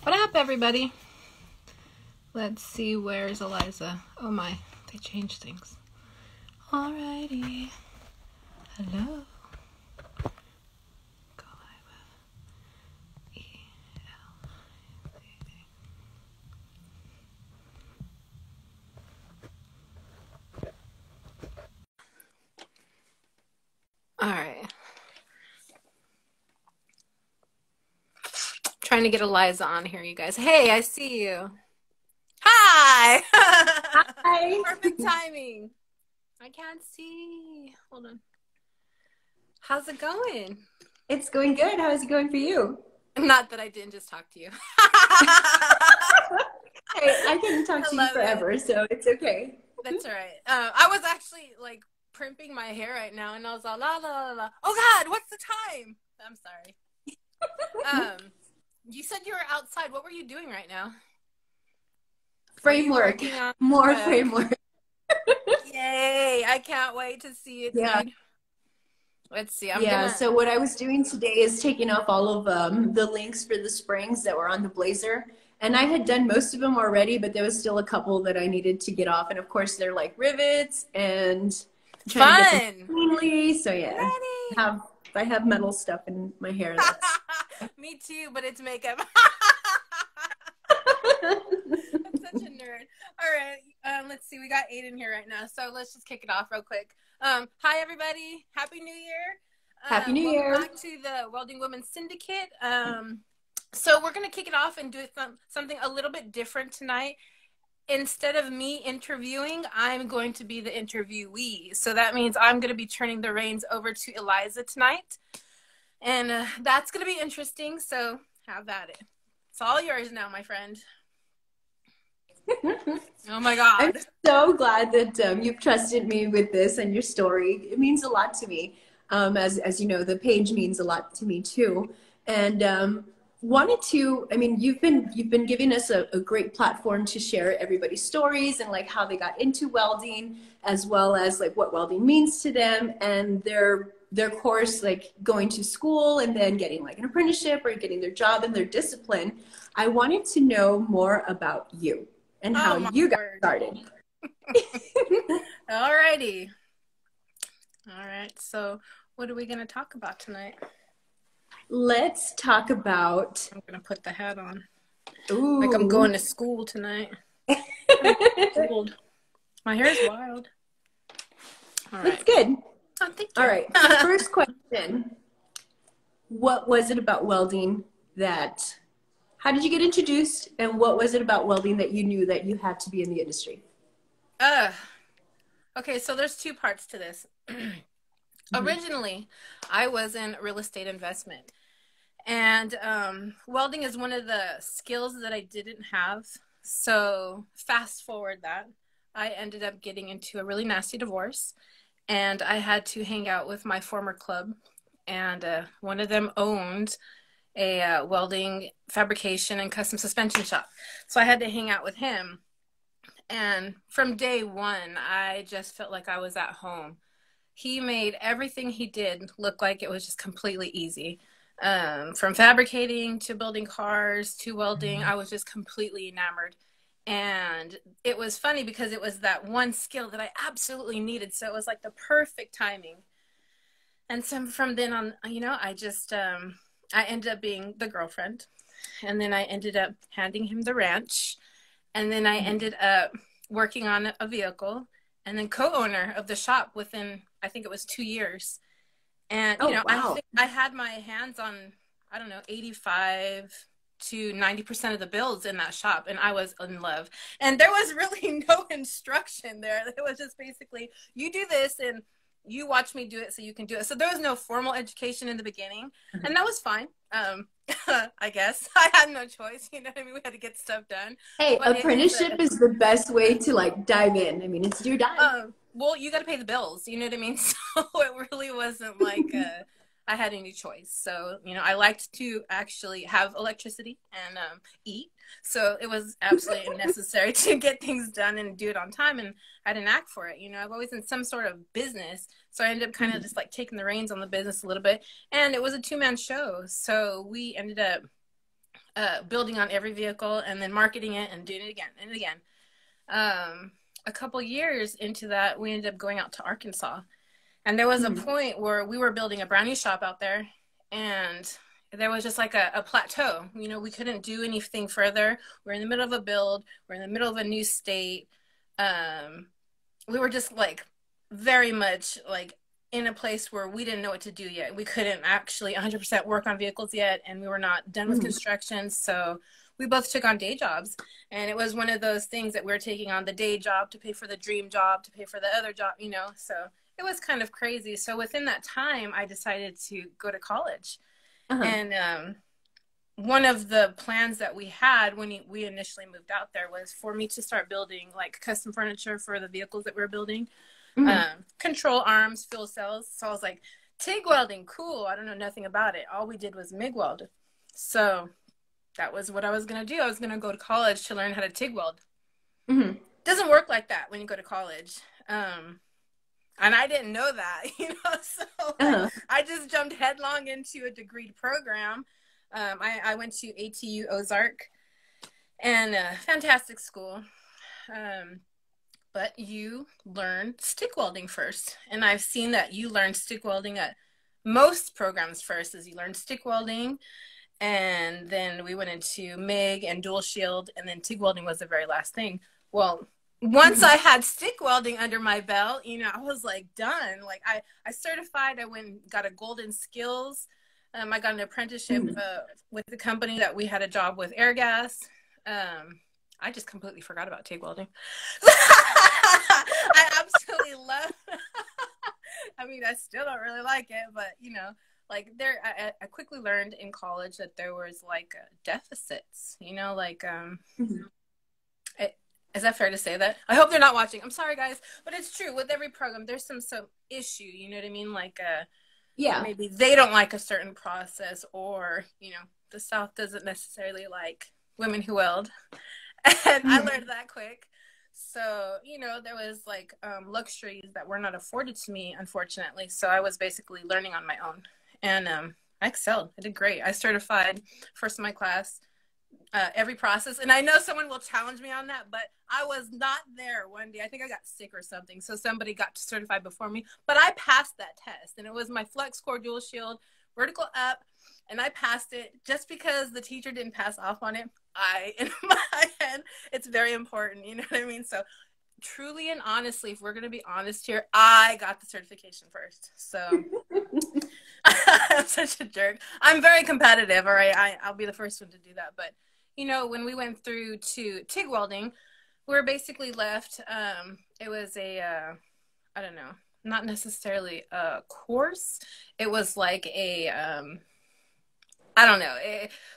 What up, everybody? Let's see, where's Eliza? Oh my, they changed things. Alrighty. Hello. Go live with Alright. Trying to get Eliza on here, you guys. Hey, I see you. Hi! Hi. Perfect timing. I can't see. Hold on. How's it going? It's going good. How is it going for you? Not that I didn't just talk to you. Hey, I can talk to you forever, so it's okay. That's all right. I was actually like primping my hair right now, and I was all la la la la. Oh God, what's the time? I'm sorry. You said you were outside. What were you doing right now? Framework. More framework. Yay! I can't wait to see it. Yeah. Dude. Let's see. So what I was doing today is taking off all of the links for the springs that were on the blazer. And I had done most of them already, but there was still a couple that I needed to get off. And of course, they're like rivets and trying to get them cleanly. So yeah, I have metal stuff in my hair. Me too, but it's makeup. I'm such a nerd. All right, let's see. We got Aiden here right now, so let's just kick it off real quick. Hi, everybody. Happy New Year. Happy New Year. Welcome back to the Welding Women Syndicate. So we're going to kick it off and do something a little bit different tonight. Instead of me interviewing, I'm going to be the interviewee. So that means I'm going to be turning the reins over to Eliza tonight. And that's going to be interesting, so have at it. It's all yours now, my friend. Oh my God. I'm so glad that you've trusted me with this and your story. It means a lot to me. As you know, the page means a lot to me too. And wanted to, I mean, you've been giving us a great platform to share everybody's stories and like how they got into welding, as well as like what welding means to them and their course, like going to school and then getting like an apprenticeship or getting their job and their discipline. I wanted to know more about you and how you got started. Alrighty. All right. So what are we going to talk about tonight? Let's talk about... I'm going to put the hat on. Ooh. Like I'm going to school tonight. My hair is wild. All right. That's good. Oh, thank you. All right. First question. What was it about welding how did you get introduced, and what was it about welding that you knew that you had to be in the industry? Okay, so there's two parts to this. Originally, I was in real estate investment. And welding is one of the skills that I didn't have. So fast forward that, I ended up getting into a really nasty divorce. And I had to hang out with my former club. And one of them owned a welding, fabrication, and custom suspension shop. So I had to hang out with him. And from day one, I just felt like I was at home. He made everything he did look like it was just completely easy. From fabricating to building cars to welding, I was just completely enamored. And it was funny because it was that one skill that I absolutely needed. So it was like the perfect timing. And so from then on, you know, I just, I ended up being the girlfriend. And then I ended up handing him the ranch. And then I ended up working on a vehicle and then co-owner of the shop within, I think it was 2 years. And, you know, wow. I think I had my hands on, I don't know, 85 to 90% of the builds in that shop. And I was in love. And there was really no instruction there. It was just basically, you do this and you watch me do it so you can do it. So there was no formal education in the beginning. And that was fine. I guess I had no choice. You know what I mean? We had to get stuff done. Hey, but apprenticeship is the best way to like dive in. I mean, it's your dive. Well, you got to pay the bills. You know what I mean? So it really wasn't like I had any choice. So, you know, I liked to actually have electricity and eat. So it was absolutely necessary to get things done and do it on time. And I had an knack for it. You know, I've always in some sort of business. So I ended up kind of just like taking the reins on the business a little bit. And it was a two-man show. So we ended up building on every vehicle and then marketing it and doing it again and again. A couple years into that, we ended up going out to Arkansas. And there was a point where we were building a brownie shop out there, and there was just like a plateau. You know, we couldn't do anything further. We're in the middle of a build. We're in the middle of a new state. We were just like very much like in a place where we didn't know what to do yet. We couldn't actually 100% work on vehicles yet, and we were not done with construction. So we both took on day jobs, and it was one of those things that we were taking on the day job to pay for the dream job, to pay for the other job, you know, so it was kind of crazy. So within that time, I decided to go to college. And one of the plans that we had when we initially moved out there was for me to start building like custom furniture for the vehicles that we were building, control arms, fuel cells. So I was like, TIG welding, cool. I don't know nothing about it. All we did was MIG weld. So that was what I was going to do. I was going to go to college to learn how to TIG weld. Doesn't work like that when you go to college. And I didn't know that, you know, so I just jumped headlong into a degree program. I went to ATU Ozark, and fantastic school. But you learn stick welding first. And I've seen that you learn stick welding at most programs first, is you learn stick welding. And then we went into MIG and dual shield, and then TIG welding was the very last thing. Well, once I had stick welding under my belt, you know, I was like done. Like I certified, I went and got a golden skills. I got an apprenticeship with the company that we had a job with, air gas. I just completely forgot about TIG welding. I absolutely love I mean, I still don't really like it, but you know, like I quickly learned in college that there was like deficits, you know, like is that fair to say that? I hope they're not watching. I'm sorry, guys, but it's true. With every program, there's some issue. You know what I mean? Like, maybe they don't like a certain process, or you know, the South doesn't necessarily like women who weld, and I learned that quick. So you know, there was like luxuries that were not afforded to me, unfortunately. So I was basically learning on my own, and I excelled. I did great. I certified first in my class. Every process, and I know someone will challenge me on that, but I was not there one day. I think I got sick or something, so somebody got to certify before me, but I passed that test, and it was my flex core dual shield vertical up, and I passed it. Just because the teacher didn't pass off on it, in my head, it's very important, you know what I mean? So truly and honestly, if we're going to be honest here, I got the certification first. So I'm such a jerk. I'm very competitive, all right? I'll be the first one to do that. But you know, when we went through to TIG welding, we were basically left, it was I don't know, not necessarily a course. It was like I don't know.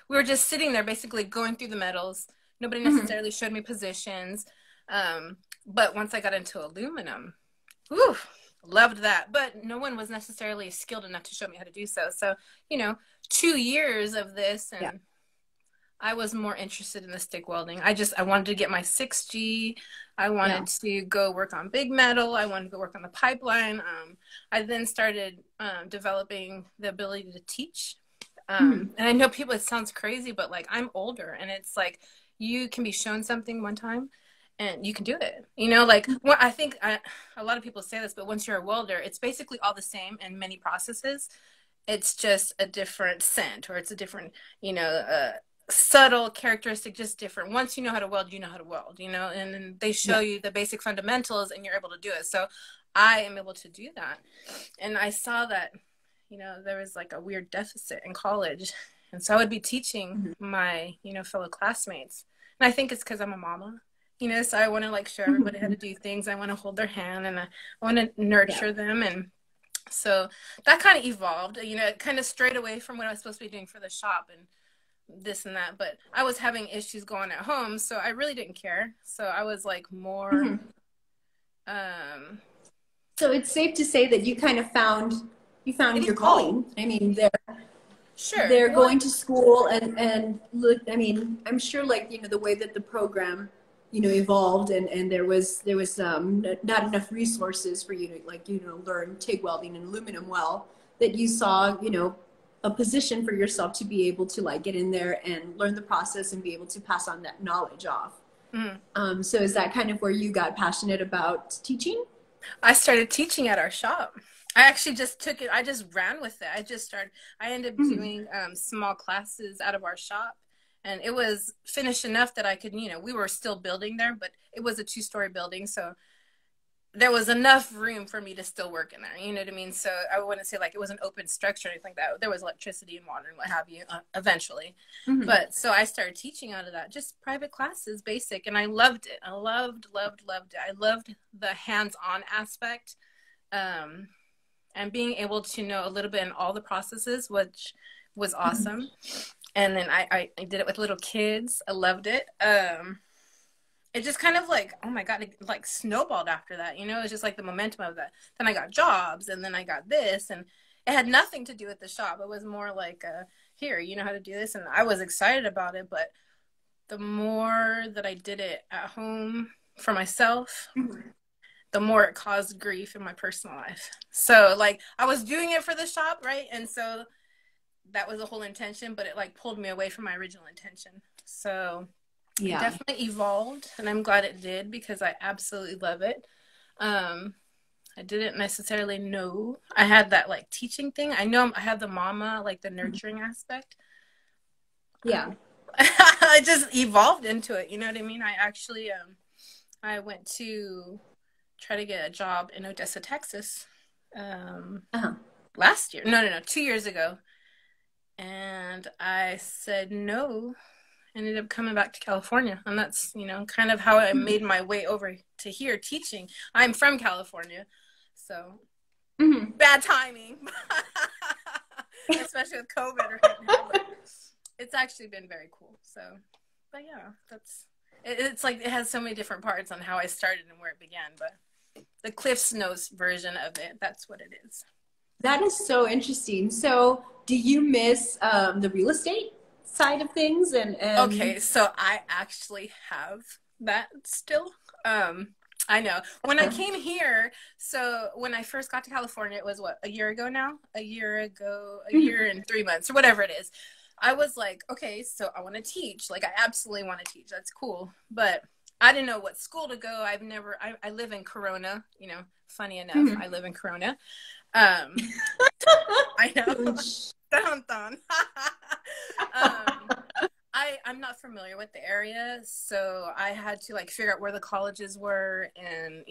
We were just sitting there basically going through the metals. Nobody necessarily showed me positions. But once I got into aluminum, whew, loved that. But no one was necessarily skilled enough to show me how to do so. So, you know, 2 years of this, and I was more interested in the stick welding. I wanted to get my 6G. I wanted to go work on big metal. I wanted to go work on the pipeline. I then started developing the ability to teach. And I know people, it sounds crazy, but like I'm older, and it's like you can be shown something one time and you can do it. You know, like I think a lot of people say this, but once you're a welder, it's basically all the same in many processes. It's just a different scent, or it's a different, you know, subtle characteristic, just different. Once you know how to weld, you know how to weld, you know, and then they show you the basic fundamentals and you're able to do it. So I am able to do that. And I saw that, you know, there was like a weird deficit in college. And so I would be teaching my, you know, fellow classmates. And I think it's because I'm a mama, you know, so I want to like show everybody how to do things. I want to hold their hand, and I want to nurture them. And so that kind of evolved, you know, it kind of strayed away from what I was supposed to be doing for the shop and this and that, but I was having issues going at home, so I really didn't care. So I was like more so it's safe to say that you kind of found your calling. I mean, they're going to school and look, I mean, I'm sure, like, you know, the way that the program, you know, evolved, and there was not enough resources for you to, like, you know, learn TIG welding and aluminum well, that you saw, you know, a position for yourself to be able to like get in there and learn the process and be able to pass on that knowledge off. So is that kind of where you got passionate about teaching? I started teaching at our shop. I actually just took it. I just ran with it. I ended up doing small classes out of our shop. And it was finished enough that I could, we were still building there, but it was a 2-story building. So there was enough room for me to still work in there. You know what I mean? So I wouldn't say like it was an open structure or anything like that. There was electricity and water and what have you eventually. But so I started teaching out of that, just private classes, basic. And I loved it. I loved it. I loved the hands-on aspect. And being able to know a little bit in all the processes, which was awesome. And then I did it with little kids. I loved it. It just kind of like, oh my God, it like snowballed after that. It was just like the momentum of that. Then I got jobs and then I got this, and it had nothing to do with the shop. It was more like, here, you know how to do this. And I was excited about it. But the more that I did it at home for myself, the more it caused grief in my personal life. So like I was doing it for the shop, right? And so that was the whole intention, but it like pulled me away from my original intention. So it definitely evolved, and I'm glad it did because I absolutely love it. I didn't necessarily know I had that like teaching thing. I know I have the mama, like the nurturing aspect. Yeah. I just evolved into it. You know what I mean? I actually, I went to try to get a job in Odessa, Texas, last year. No, 2 years ago. And I said no, ended up coming back to California. And that's, kind of how I made my way over to here teaching. I'm from California, so bad timing, especially with COVID right now. But it's actually been very cool. So, but yeah, it's like it has so many different parts on how I started and where it began. But the Cliff's Notes version of it, that's what it is. That is so interesting. So do you miss the real estate side of things? And Okay, so I actually have that still. I know. When I came here, so when I first got to California, it was what, a year ago now? A year and 3 months, or whatever it is. I was like, okay, so I want to teach. Like, I absolutely want to teach. That's cool. But I didn't know what school to go. I live in Corona, funny enough, I live in Corona. I know. Dun, dun. I'm not familiar with the area, so I had to like figure out where the colleges were, and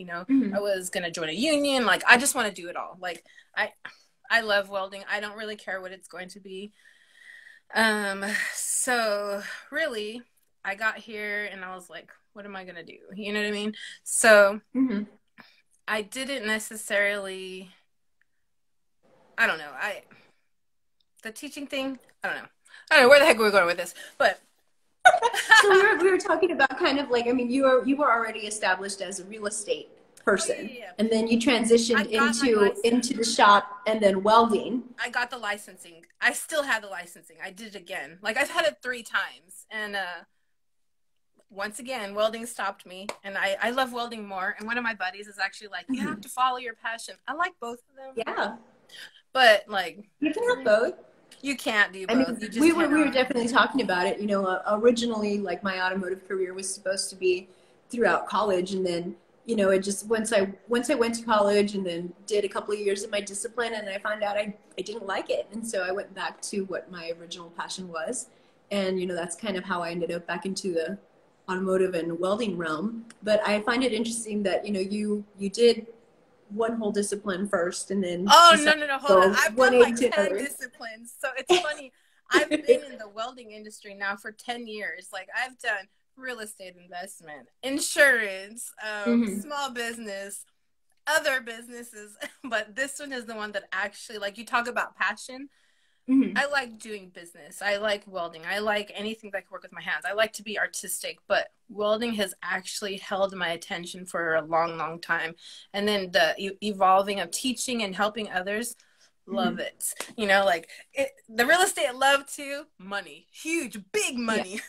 I was gonna join a union. Like, I just want to do it all. Like, I love welding. I don't really care what it's going to be. So really, I got here and I was like, what am I gonna do? You know what I mean? So I didn't necessarily. I don't know. The teaching thing, I don't know where the heck we're going with this, but so we were talking about kind of like, I mean, you were already established as a real estate person, and then you transitioned into the shop and then welding. I got the licensing. I still have the licensing. I did it again. Like, I've had it 3 times, and once again, welding stopped me, and I love welding more. And one of my buddies is actually like, you have to follow your passion. I like both of them. Yeah. But like, you can have both. You can't do both. I mean, we were definitely talking about it. Originally, like, my automotive career was supposed to be throughout college, and then it just once I went to college and then did a couple of years of my discipline, and I found out I didn't like it, and so I went back to what my original passion was, and that's kind of how I ended up back into the automotive and welding realm. But I find it interesting that you did one whole discipline first, and then no, hold on. I've done like 10 disciplines. So it's funny. I've been in the welding industry now for 10 years. Like, I've done real estate investment, insurance, small business, other businesses, but this one is the one that actually, like, you talk about passion. I like doing business. I like welding. I like anything that can work with my hands. I like to be artistic, but welding has actually held my attention for a long, long time. And then the evolving of teaching and helping others, love it. Like, the real estate I love too. Money, huge, big money,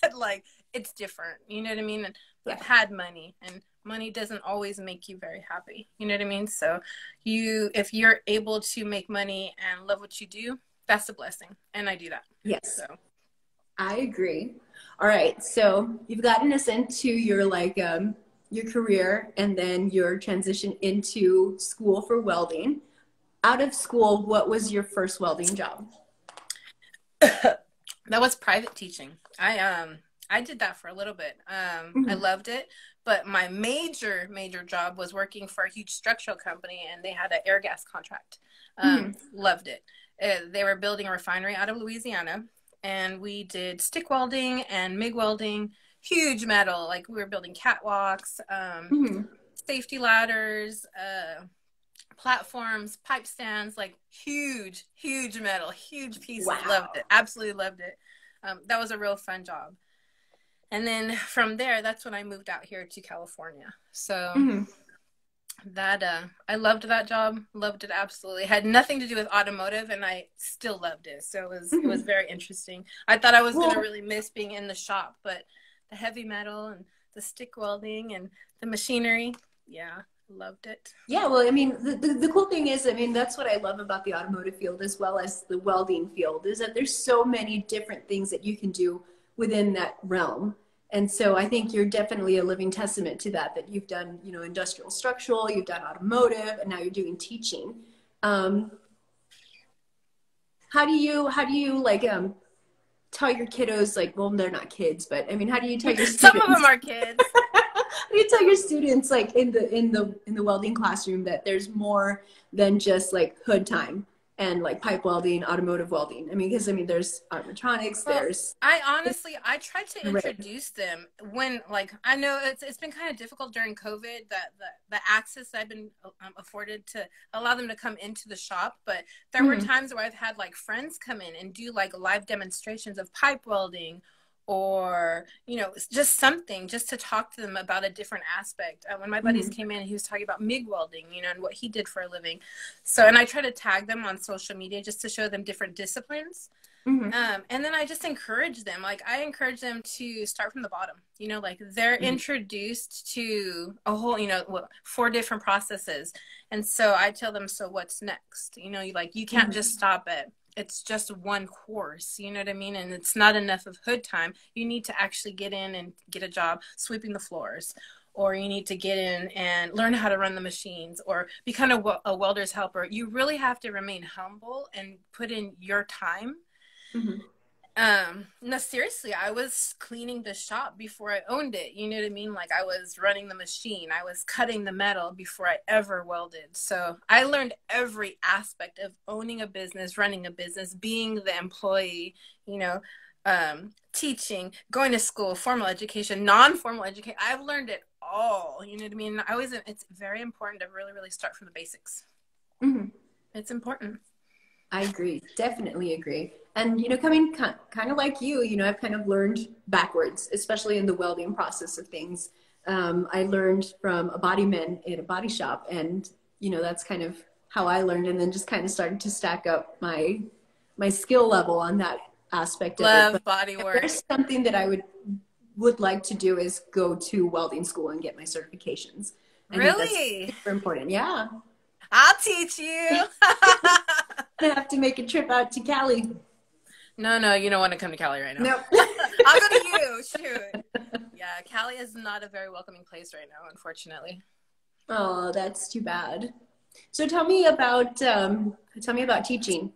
but like, it's different. You know what I mean? And I've had money, and money doesn't always make you very happy. You know what I mean? So if you're able to make money and love what you do, that's a blessing. And I do that. Yes, So I agree. All right, so you've gotten us into your your career and then your transition into school for welding. Out of school, what was your first welding job? that was private teaching. I did that for a little bit. I Mm-hmm. loved it, but my major job was working for a huge structural company, and they had an air gas contract. Mm-hmm. Loved it. They were building a refinery out of Louisiana, and we did stick welding and MIG welding, huge metal. Like we were building catwalks, Mm-hmm. safety ladders, platforms, pipe stands, like huge metal, huge pieces. Loved Wow. it. Absolutely loved it. That was a real fun job. And then from there, that's when I moved out here to California. So Mm-hmm. that I loved that job. Loved it absolutely. It had nothing to do with automotive, and I still loved it. So it was Mm-hmm. very interesting. I thought I was gonna Well, really miss being in the shop, but the heavy metal and the stick welding and the machinery, yeah, loved it. yeah, well, I mean, the cool thing is, I mean, that's what I love about the automotive field as well as the welding field is that there's so many different things that you can do within that realm. And so I think you're definitely a living testament to that, that you've done, you know, industrial structural, you've done automotive, and now you're doing teaching. Um, how do you tell your kiddos like, well, they're not kids, but I mean, how do you tell your Some of them students? are kids. How do you tell your students like in the welding classroom that there's more than just like hood time and like pipe welding, automotive welding? I mean, because I mean, there's animatronics, Well, there's I tried to right. introduce them when, like, I know it's been kind of difficult during COVID, that the access that I've been afforded to allow them to come into the shop, but there were Mm-hmm. times where I've had like friends come in and do like live demonstrations of pipe welding, or just something just to talk to them about a different aspect. When my buddies Mm-hmm. came in, he was talking about MIG welding, and what he did for a living. So, and I try to tag them on social media just to show them different disciplines. Mm-hmm. And then I just encourage them. Like I encourage them to start from the bottom. Like they're Mm-hmm. introduced to a whole, 4 different processes. And so I tell them, so what's next? You can't Mm-hmm. just stop at it's just one course. You know what I mean? And it's not enough of hood time. You need to actually get in and get a job sweeping the floors. Or you need to get in and learn how to run the machines, or be kind of a welder's helper. You really have to remain humble and put in your time. Mm-hmm. No, seriously, I was cleaning the shop before I owned it. You know what I mean? Like I was running the machine, I was cutting the metal before I ever welded. So I learned every aspect of owning a business, running a business, being the employee, teaching, going to school, formal education, non-formal education. I've learned it all. You know what I mean? It's very important to really, really start from the basics. Mm-hmm. It's important. I agree, definitely agree. And coming kind of like you, I've kind of learned backwards, especially in the welding process of things. I learned from a body man in a body shop, and that's kind of how I learned, and then just kind of started to stack up my skill level on that aspect of it. But Love body if work. there's something that I would like to do is go to welding school and get my certifications. I think that's Really? super important. Yeah, I'll teach you. I have to make a trip out to Cali. No, you don't want to come to Cali right now. Nope. I'll go to you. Shoot. Yeah, Cali is not a very welcoming place right now, unfortunately. Oh, that's too bad. So tell me about teaching.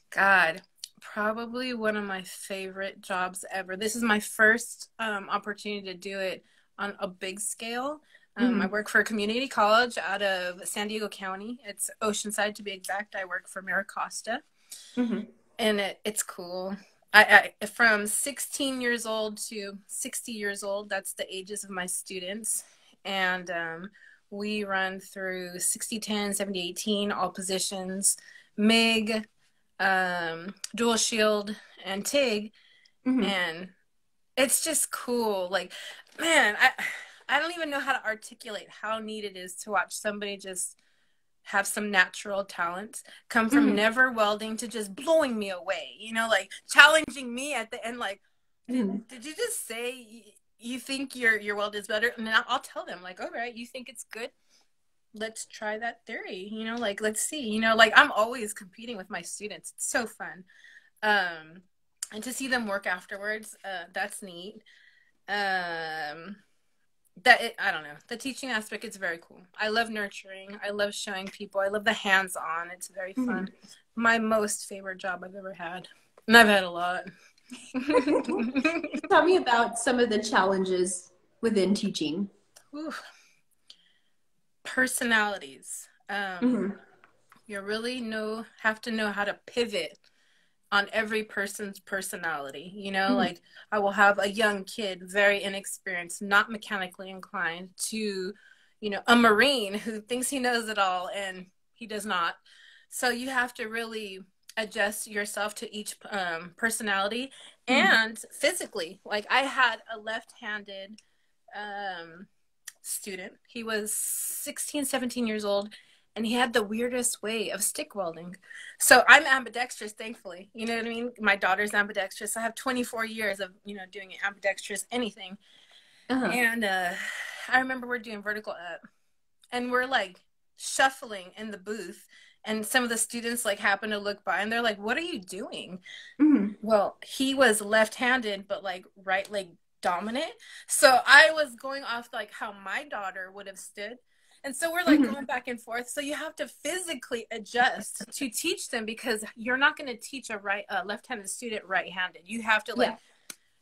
God, probably one of my favorite jobs ever. This is my first opportunity to do it on a big scale. I Hmm. work for a community college out of San Diego County. It's Oceanside to be exact. I work for Maricosta, Hmm. and it's cool. I from 16 years old to 60 years old. That's the ages of my students, and we run through 60-10, 70-18, all positions, MIG, dual shield, and TIG, Hmm. and it's just cool. Like, man, I don't even know how to articulate how neat it is to watch somebody just have some natural talent come from Hmm. never welding to just blowing me away, like challenging me at the end, like, Hmm. did you just say you think your weld is better? And then I'll tell them, like, all right, you think it's good, let's try that theory, you know, like, let's see, you know, like I'm always competing with my students. It's so fun. And to see them work afterwards, that's neat. Um, I don't know. The teaching aspect is very cool. I love nurturing. I love showing people. I love the hands-on. It's very fun. My most favorite job I've ever had. And I've had a lot. Tell me about some of the challenges within teaching. Ooh. Personalities. You really have to know how to pivot on every person's personality. You know, like I will have a young kid, very inexperienced, not mechanically inclined, to, you know, a Marine who thinks he knows it all and he does not. So you have to really adjust yourself to each personality and physically. Like I had a left-handed student. He was 16, 17 years old, and he had the weirdest way of stick welding. So I'm ambidextrous, thankfully. You know what I mean? My daughter's ambidextrous. I have 24 years of, you know, doing ambidextrous anything. And I remember we're doing vertical up, and we're like shuffling in the booth, and some of the students like happen to look by, and they're like, "What are you doing?" Well, he was left-handed, but like right leg dominant. So I was going off like how my daughter would have stood. And so we're like going back and forth. So you have to physically adjust to teach them, because you're not going to teach a left-handed student right-handed. You have to like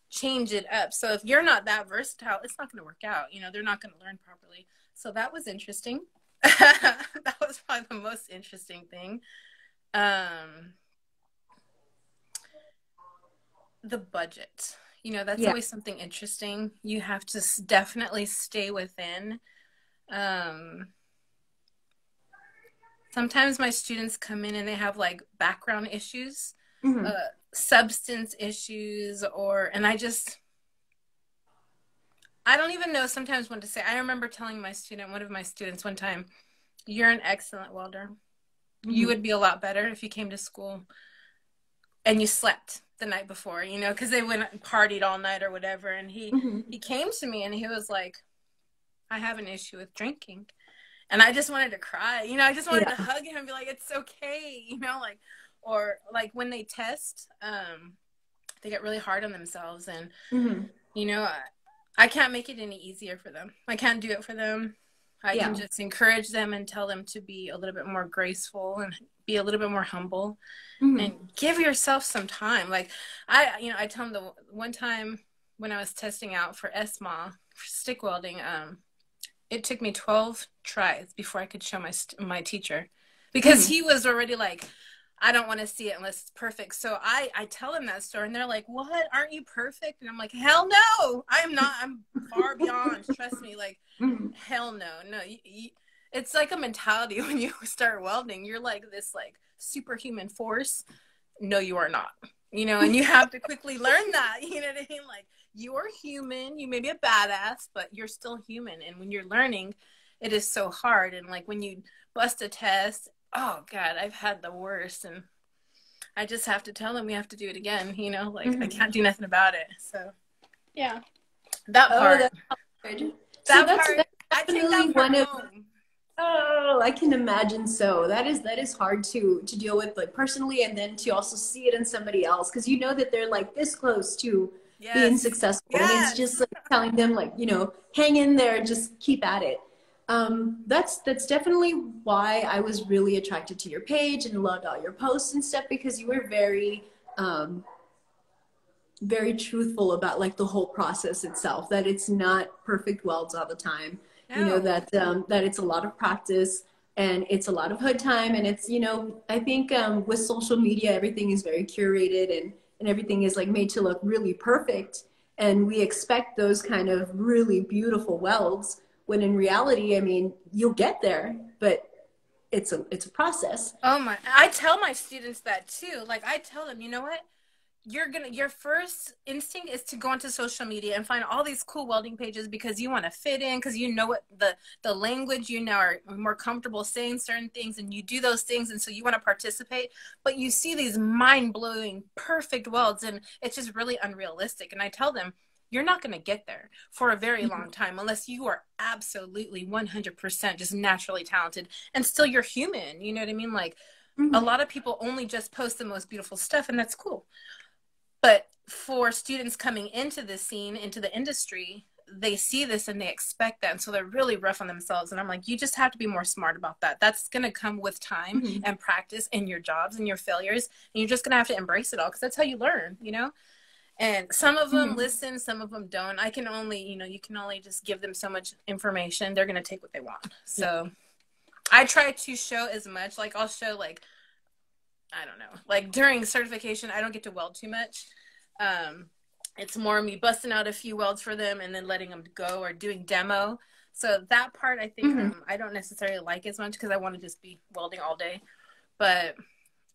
change it up. So if you're not that versatile, it's not going to work out. You know, they're not going to learn properly. So that was interesting. That was probably the most interesting thing. The budget, you know, that's always something interesting. You have to definitely stay within. Sometimes my students come in and they have like background issues, substance issues, and I don't even know sometimes what to say. I remember telling one of my students one time, "You're an excellent welder. You would be a lot better if you came to school and you slept the night before," you know, because they went and partied all night or whatever. And he came to me and he was like, "I have an issue with drinking." And I just wanted to cry, you know, I just wanted to hug him and be like, "It's okay," you know, like, or like when they test, they get really hard on themselves, and, you know, I can't make it any easier for them. I can't do it for them. I can just encourage them and tell them to be a little bit more graceful and be a little bit more humble and give yourself some time. Like I tell them the one time when I was testing out for ESMA, for stick welding, it took me 12 tries before I could show my teacher, because he was already like, "I don't want to see it unless it's perfect." So I tell them that story, and they're like, "What? Aren't you perfect?" And I'm like, "Hell no, I'm not. I'm far beyond. Trust me. Like, hell no. No, it's like a mentality when you start welding. You're like this like superhuman force. No, you are not. You know, and you have to quickly learn that. You know what I mean? Like, you are human. You may be a badass, but you're still human. And when you're learning, it is so hard. And like when you bust a test, oh God, I've had the worst. And I just have to tell them we have to do it again. You know, like I can't do nothing about it. So yeah, that part. That's hard. That part. I take that part home. Oh, I can imagine. So that is hard to deal with, like personally, and then to also see it in somebody else, because you know that they're like this close to being successful, and it's just like telling them, like, you know, hang in there, just keep at it. That's definitely why I was really attracted to your page and loved all your posts and stuff, because you were very very truthful about like the whole process itself, that it's not perfect welds all the time. You know, that it's a lot of practice, and it's a lot of hood time, and it's, you know, I think with social media, everything is very curated, and everything is like made to look really perfect, and we expect those kind of really beautiful welds, when in reality, I mean, you'll get there, but it's a process. Oh my, I tell my students that too. Like I tell them, you know what? Your first instinct is to go onto social media and find all these cool welding pages, because you want to fit in, because you know what the language, you now are more comfortable saying certain things, and you do those things, and so you want to participate, but you see these mind-blowing perfect welds, and it's just really unrealistic. And I tell them, you're not going to get there for a very long time unless you are absolutely 100% just naturally talented, and still you're human. You know what I mean? Like, a lot of people only just post the most beautiful stuff, and that's cool. But for students coming into the scene, into the industry, they see this and they expect that. And so they're really rough on themselves. And I'm like, you just have to be more smart about that. That's going to come with time and practice in your jobs and your failures. And you're just going to have to embrace it all, because that's how you learn, you know? And some of them listen, some of them don't. I can only, you know, you can only just give them so much information. They're going to take what they want. So I try to show as much. Like, I'll show, like, I don't know, like during certification, I don't get to weld too much. It's more me busting out a few welds for them and then letting them go, or doing demo. So that part, I think, I don't necessarily like as much, because I want to just be welding all day. But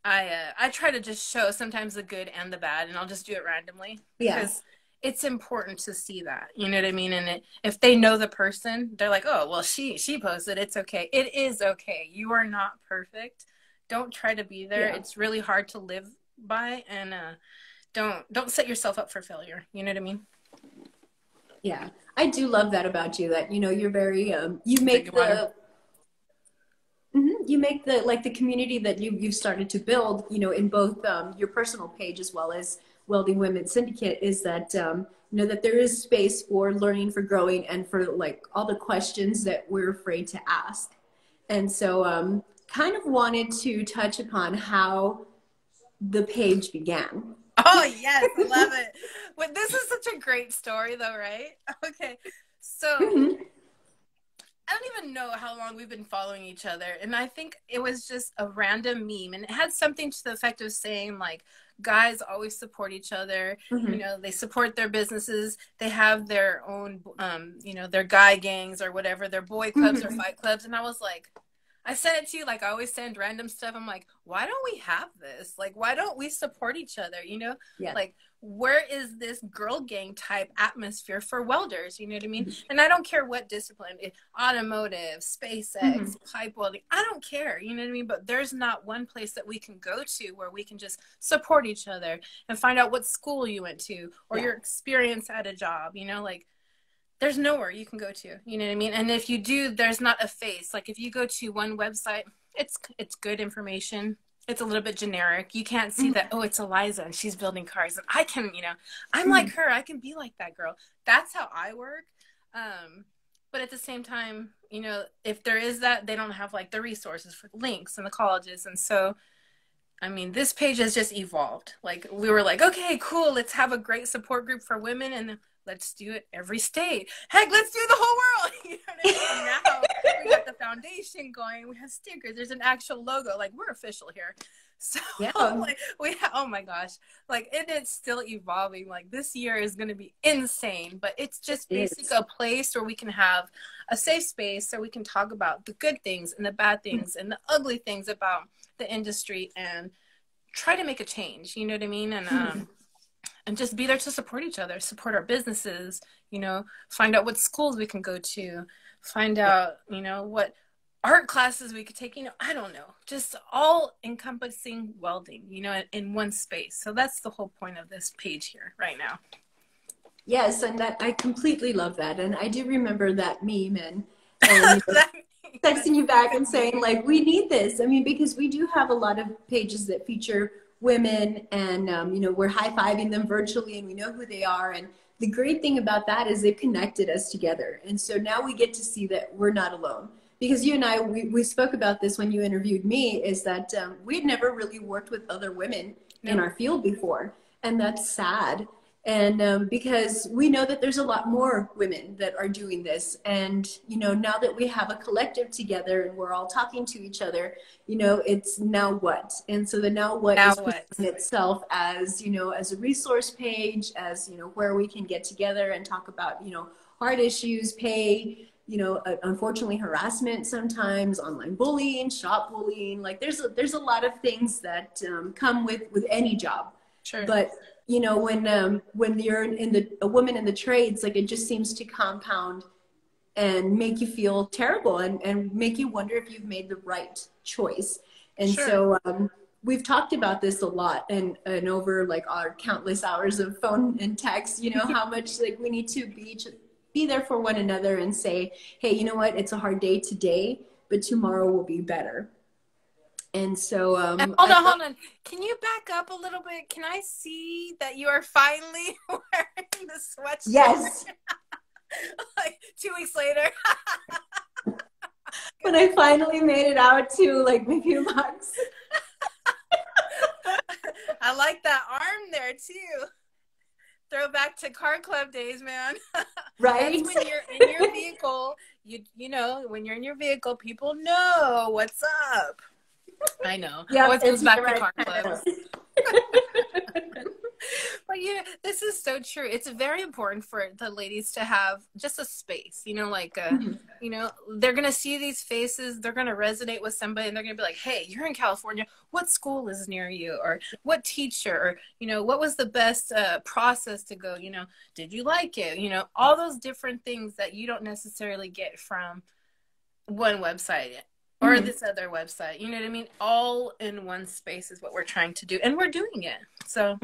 I try to just show sometimes the good and the bad, and I'll just do it randomly, because it's important to see that, you know what I mean? And if they know the person, they're like, oh, well, she posted, it's okay. It is okay. You are not perfect. Don't try to be there. It's really hard to live by, and don't set yourself up for failure. You know what I mean? Yeah, I do love that about you, that, you know, you're very, you make the, you make the, like, the community that you've started to build, you know, in both your personal page as well as Welding Women Syndicate, is that, you know, that there is space for learning, for growing, and for, like, all the questions that we're afraid to ask. And so kind of wanted to touch upon how the page began. Oh, yes, I love it. Well, this is such a great story, though, right? Okay, so I don't even know how long we've been following each other, and I think it was just a random meme, and it had something to the effect of saying, like, guys always support each other. You know, they support their businesses. They have their own, you know, their guy gangs or whatever, their boy clubs or fight clubs, and I was like, I sent it to you, like I always send random stuff. I'm like, why don't we have this? Like, why don't we support each other? You know, like, where is this girl gang type atmosphere for welders? You know what I mean? And I don't care what discipline, automotive, SpaceX, pipe welding, I don't care. You know what I mean? But there's not one place that we can go to where we can just support each other and find out what school you went to, or your experience at a job, you know, like, there's nowhere you can go to, you know what I mean? And if you do, there's not a face. Like, if you go to one website, it's good information. It's a little bit generic. You can't see that, oh, it's Eliza and she's building cars. And I can, you know, I'm like her. I can be like that girl. That's how I work. But at the same time, you know, if there is that, they don't have, like, the resources for the links and the colleges. And so, I mean, this page has just evolved. Like, we were like, okay, cool. Let's have a great support group for women. And let's do it every state. Heck, let's do the whole world. You know what I mean? And now we got the foundation going. We have stickers. There's an actual logo. Like, we're official here. So, like, oh my gosh. Like, it's still evolving. Like, this year is going to be insane. But it's just basically a place where we can have a safe space so we can talk about the good things and the bad things and the ugly things about the industry and try to make a change. You know what I mean? And just be there to support each other, support our businesses, you know, find out what schools we can go to, find out, you know, what art classes we could take, you know, I don't know, just all encompassing welding, you know, in one space. So that's the whole point of this page here right now. Yes, and that, I completely love that. And I do remember that meme and texting you back and saying, like, we need this. I mean, because we do have a lot of pages that feature women, and you know, we're high-fiving them virtually and we know who they are. And the great thing about that is they've connected us together. And so now we get to see that we're not alone. Because you and I, we spoke about this when you interviewed me, is that we'd never really worked with other women in our field before. And that's sad. And because we know that there's a lot more women that are doing this. And, you know, now that we have a collective together and we're all talking to each other, you know, it's now what? And so the now what is presenting itself as, you know, as a resource page, as, you know, where we can get together and talk about, you know, hard issues, pay, you know, unfortunately harassment sometimes, online bullying, shop bullying. Like, there's a lot of things that come with any job. Sure. But you know, when you're a woman in the trades, like, it just seems to compound and make you feel terrible and make you wonder if you've made the right choice. And so we've talked about this a lot, and over like our countless hours of phone and text, you know, how much like we need to be there for one another and say, hey, you know what, it's a hard day today, but tomorrow will be better. And so And hold on. Can you back up a little bit? Can I see that you are finally wearing the sweatshirt? yes. Like 2 weeks later. When I finally made it out to like my few bucks. I like that arm there too. Throwback to car club days, man. Right? That's when you're in your vehicle. You know, when you're in your vehicle, people know what's up. I know. Yeah, Always comes back to right. car clubs. But yeah, this is so true. It's very important for the ladies to have just a space, you know, like, you know, they're going to see these faces, they're going to resonate with somebody, and they're going to be like, hey, you're in California, what school is near you? Or what teacher? Or, you know, what was the best process to go? You know, did you like it? You know, all those different things that you don't necessarily get from one website or this other website. You know what I mean? All in one space is what we're trying to do. And we're doing it. So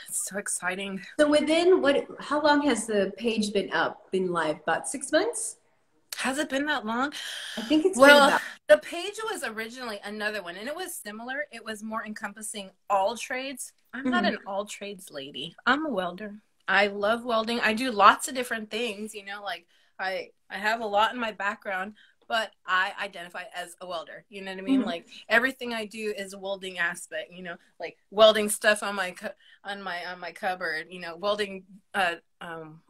it's so exciting. So within how long has the page been up, been live? About 6 months? Has it been that long? I think it's well, been about. The page was originally another one, and it was similar. It was more encompassing all trades. I'm not an all trades lady. I'm a welder. I love welding. I do lots of different things, you know, like I have a lot in my background, but I identify as a welder. You know what I mean? Like everything I do is a welding aspect, you know, like welding stuff on my cupboard, you know, welding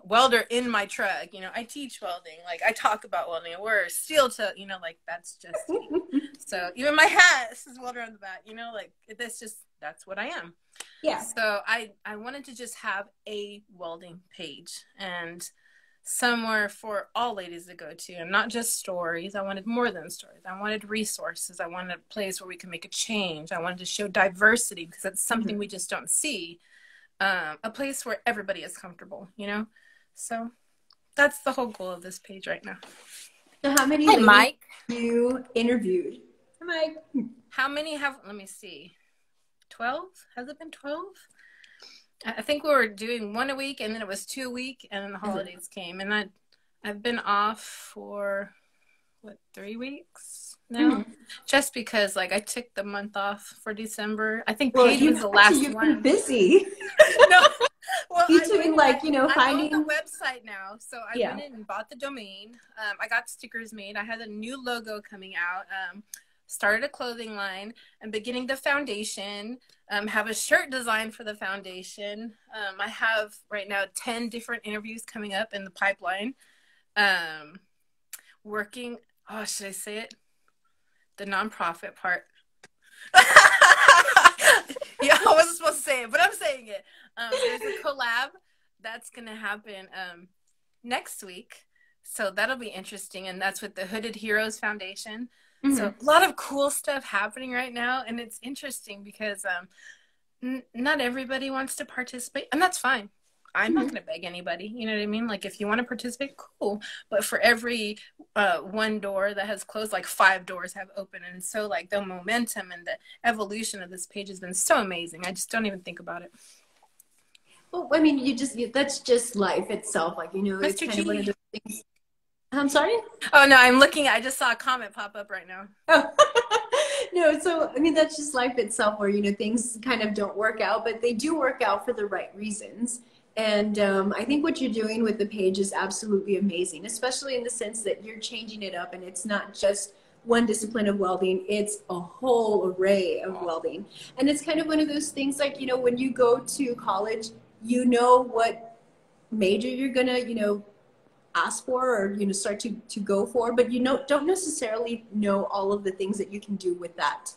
welder in my truck, you know, I teach welding, like I talk about welding, I wear steel toe, you know, like that's just me. So even my hat says welder on the back, you know, like that's what I am. Yeah. So I wanted to just have a welding page and somewhere for all ladies to go to, and not just stories. I wanted more than stories. I wanted resources. I wanted a place where we can make a change. I wanted to show diversity because that's something we just don't see. A place where everybody is comfortable, you know? So that's the whole goal of this page right now. So how many ladies Mike you interviewed? Hi, Mike. How many let me see, 12? Has it been 12? I think we were doing one a week, and then it was 2 a week, and then the holidays came, and I've been off for 3 weeks now, just because like I took the month off for December. I think Paige was the last one. You've been busy. No, well, you doing like, you know, finding I own the website now, so I went in and bought the domain. I got stickers made. I had a new logo coming out. Started a clothing line. I'm beginning the foundation. Have a shirt design for the foundation. I have right now 10 different interviews coming up in the pipeline. Working, should I say it? The nonprofit part. Yeah, I wasn't supposed to say it, but I'm saying it. There's a collab that's going to happen next week. So that'll be interesting. And that's with the Hooded Heroes Foundation. So a lot of cool stuff happening right now, and it's interesting because not everybody wants to participate, and that's fine. I'm not going to beg anybody, you know what I mean? Like if you want to participate, cool. But for every one door that has closed, like 5 doors have opened, and so like the momentum and the evolution of this page has been so amazing. I just don't even think about it. Well, I mean, that's just life itself. Like, you know, Mr. it's kind G. of one of those things. I'm sorry? Oh, no, I just saw a comment pop up right now. Oh. No, so, I mean, that's just life itself where, you know, things kind of don't work out, but they do work out for the right reasons. And I think what you're doing with the page is absolutely amazing, especially in the sense that you're changing it up and it's not just one discipline of welding, it's a whole array of welding. And it's kind of one of those things like, you know, when you go to college, you know what major you're gonna, you know, ask for or, you know, start to go for, but you know, don't necessarily know all of the things that you can do with that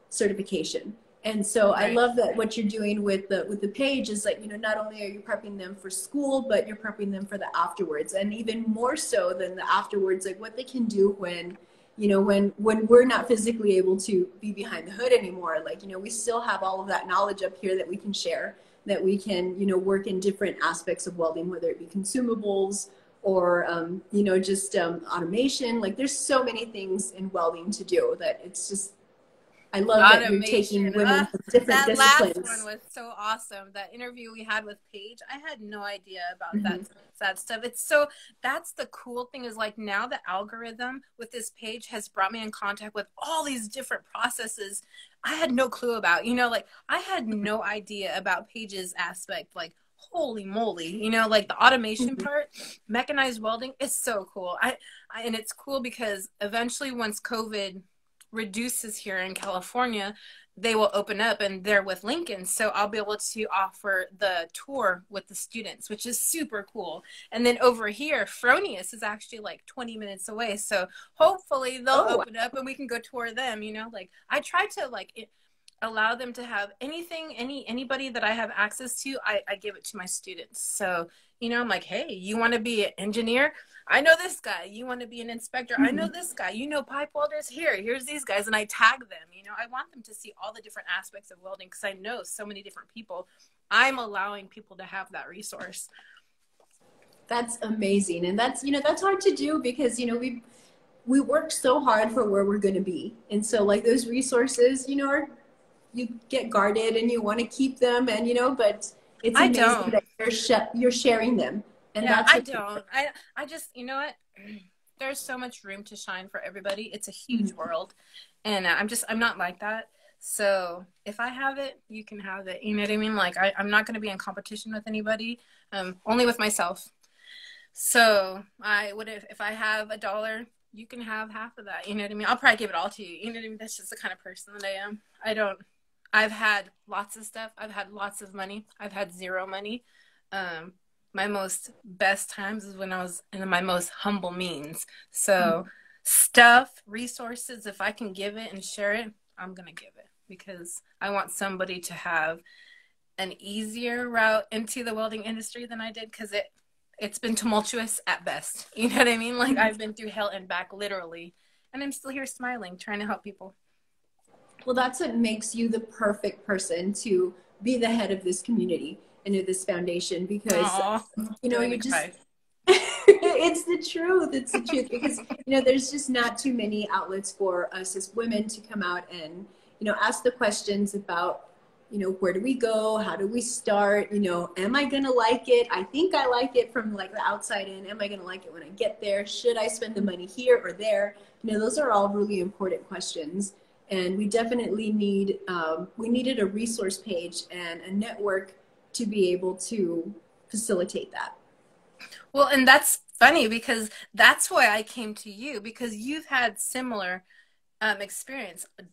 certification. And so I love that what you're doing with the page is like, you know, not only are you prepping them for school, but you're prepping them for the afterwards, and even more so than the afterwards, like what they can do when, you know, when we're not physically able to be behind the hood anymore. Like, you know, we still have all of that knowledge up here that we can share, that we can, you know, work in different aspects of welding, whether it be consumables or, you know, just automation. Like there's so many things in welding to do that it's just, I love that you're taking Automation. women from different That last one disciplines. was so awesome. That interview we had with Paige, I had no idea about Mm-hmm. that stuff. It's so, that's the cool thing, is like now the algorithm with this page has brought me in contact with all these different processes I had no clue about. You know, like I had no idea about Paige's aspect. Like, holy moly, you know, like the automation part, mechanized welding is so cool. And it's cool because eventually once COVID reduces here in California, they will open up and they're with Lincoln. So I'll be able to offer the tour with the students, which is super cool. And then over here, Fronius is actually like 20 minutes away. So hopefully they'll Oh, open up and we can go tour them, you know, like I try to allow them to have anything, anybody that I have access to, I give it to my students. So, you know, I'm like, hey, you want to be an engineer? I know this guy. You want to be an inspector? I know this guy. You know pipe welders? Here's these guys. And I tag them. You know, I want them to see all the different aspects of welding because I know so many different people. I'm allowing people to have that resource. that's amazing. And that's, you know, that's hard to do because, you know, we work so hard for where we're going to be. And so like those resources, you know, you get guarded and you want to keep them, and, you know, but it's amazing that you're sharing them. And yeah, that's I don't. I just, you know what? There's so much room to shine for everybody. It's a huge world. And I'm not like that. So if I have it, you can have it. You know what I mean? Like I'm not going to be in competition with anybody, only with myself. So I would, if I have $1, you can have half of that. You know what I mean? I'll probably give it all to you. You know what I mean? That's just the kind of person that I am. I've had lots of stuff. I've had lots of money. I've had zero money. My most best times is when I was in my most humble means. So stuff, resources, if I can give it and share it, I'm going to give it because I want somebody to have an easier route into the welding industry than I did because it's been tumultuous at best. You know what I mean? Like I've been through hell and back literally, and I'm still here smiling, trying to help people. Well, that's what makes you the perfect person to be the head of this community and of this foundation because, you know, you just, it's the truth. It's the truth because, you know, there's just not too many outlets for us as women to come out and, you know, ask the questions about, you know, where do we go? How do we start? You know, am I going to like it? I think I like it from like the outside in. Am I going to like it when I get there? Should I spend the money here or there? You know, those are all really important questions. And we definitely we needed a resource page and a network to be able to facilitate that. Well, and that's funny because that's why I came to you, because you've had similar experience, a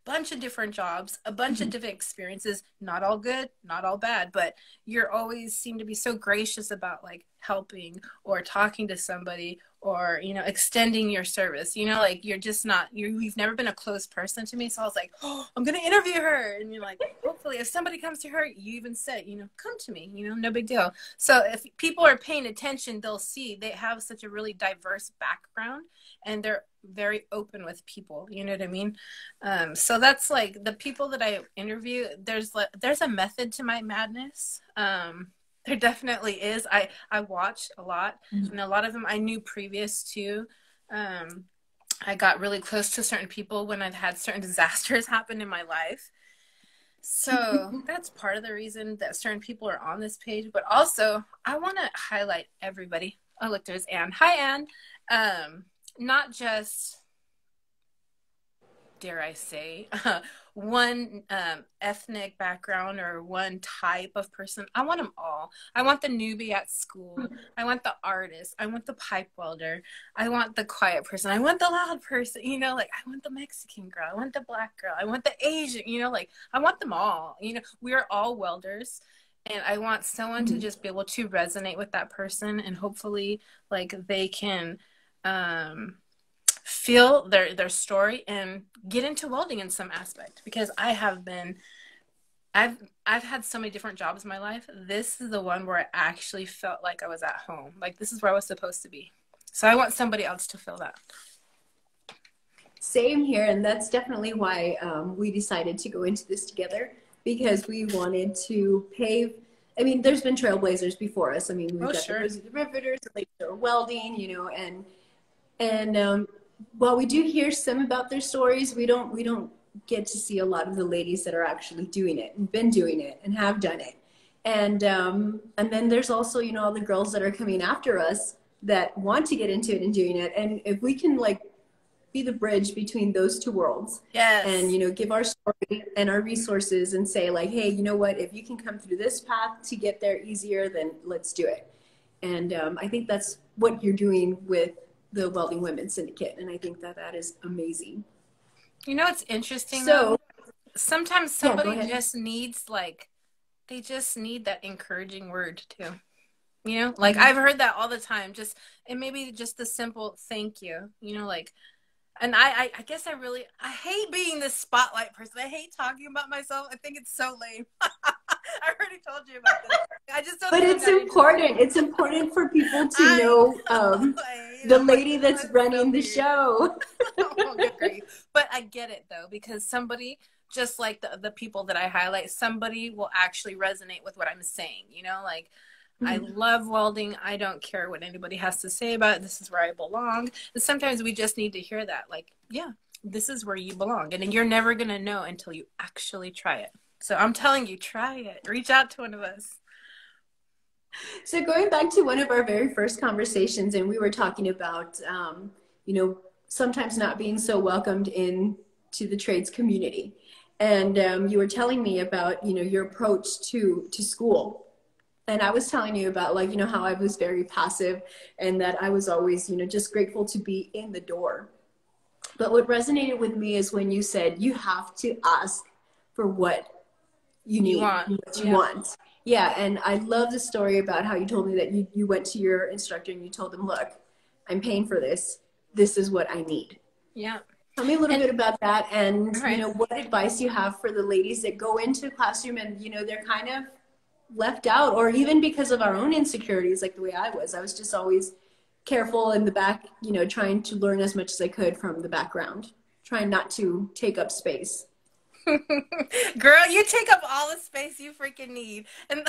bunch of different jobs, a bunch of different experiences, not all good, not all bad, but you're always seem to be so gracious about like helping or talking to somebody or, you know, extending your service, you know, like you're just not, you've never been a close person to me. So I was like, oh, I'm going to interview her. And you're like, hopefully if somebody comes to her, you even said, you know, come to me, you know, no big deal. So if people are paying attention, they'll see they have such a really diverse background and they're very open with people. You know what I mean? So that's like the people that I interview, there's a method to my madness. There definitely is. I watch a lot, and a lot of them I knew previous to. I got really close to certain people when I've had certain disasters happen in my life. So that's part of the reason that certain people are on this page. But also, I want to highlight everybody. Oh, look, there's Anne. Hi, Anne. Not just, dare I say, one ethnic background or one type of person. I want them all. I want the newbie at school. I want the artist. I want the pipe welder. I want the quiet person. I want the loud person. You know, like I want the Mexican girl. I want the black girl. I want the Asian. You know, like I want them all. You know, we are all welders. And I want someone to just be able to resonate with that person and hopefully like they can feel their story and get into welding in some aspect, because I've had so many different jobs in my life. This is the one where I actually felt like I was at home. Like this is where I was supposed to be. So I want somebody else to feel that. Same here. And that's definitely why we decided to go into this together, because we wanted to pave. I mean, there's been trailblazers before us. I mean, we've got the riveters, the welding, you know, and while we do hear some about their stories, we don't get to see a lot of the ladies that are actually doing it and been doing it and have done it. And then there's also, you know, all the girls that are coming after us that want to get into it and doing it. And if we can like be the bridge between those two worlds, and, Yes. you know, give our story and our resources and say like, hey, you know what, if you can come through this path to get there easier, then let's do it. And I think that's what you're doing with the Welding Women Syndicate. And I think that that is amazing. You know, it's interesting though. So Sometimes yeah, go somebody ahead. just needs like, they just need that encouraging word too. You know, like Mhm. I've heard that all the time. Just, and maybe just the simple thank you, you know, like, and I guess I hate being this spotlight person. I hate talking about myself. I think it's so lame. I already told you about this. I just don't But think I'm it's that interesting. important. It's important for people to I know know. I hate it. the I'm like, lady that's that's so running the weird. show. Oh, good grief. But I get it though, because somebody, just like the people that I highlight, somebody will actually resonate with what I'm saying. You know, like I Mhm. love welding. I don't care what anybody has to say about it. This is where I belong. And sometimes we just need to hear that. Like, yeah, this is where you belong. And you're never going to know until you actually try it. So I'm telling you, try it. Reach out to one of us. So going back to one of our very first conversations, and we were talking about, you know, sometimes not being so welcomed in to the trades community, and you were telling me about, you know, your approach to school, and I was telling you about like, you know, how I was very passive, and that I was always, you know, just grateful to be in the door. But what resonated with me is when you said you have to ask for what you You need, want. what you Yeah. want. Yeah, and I love the story about how you told me that you went to your instructor and you told him, look, I'm paying for this. This is what I need. Yeah. Tell me a little And bit about that, and all you right. know, what advice you have for the ladies that go into the classroom and, you know, they're kind of left out, or even because of our own insecurities, like the way I was just always careful in the back, you know, trying to learn as much as I could from the background, trying not to take up space. Girl, you take up all the space you freaking need. And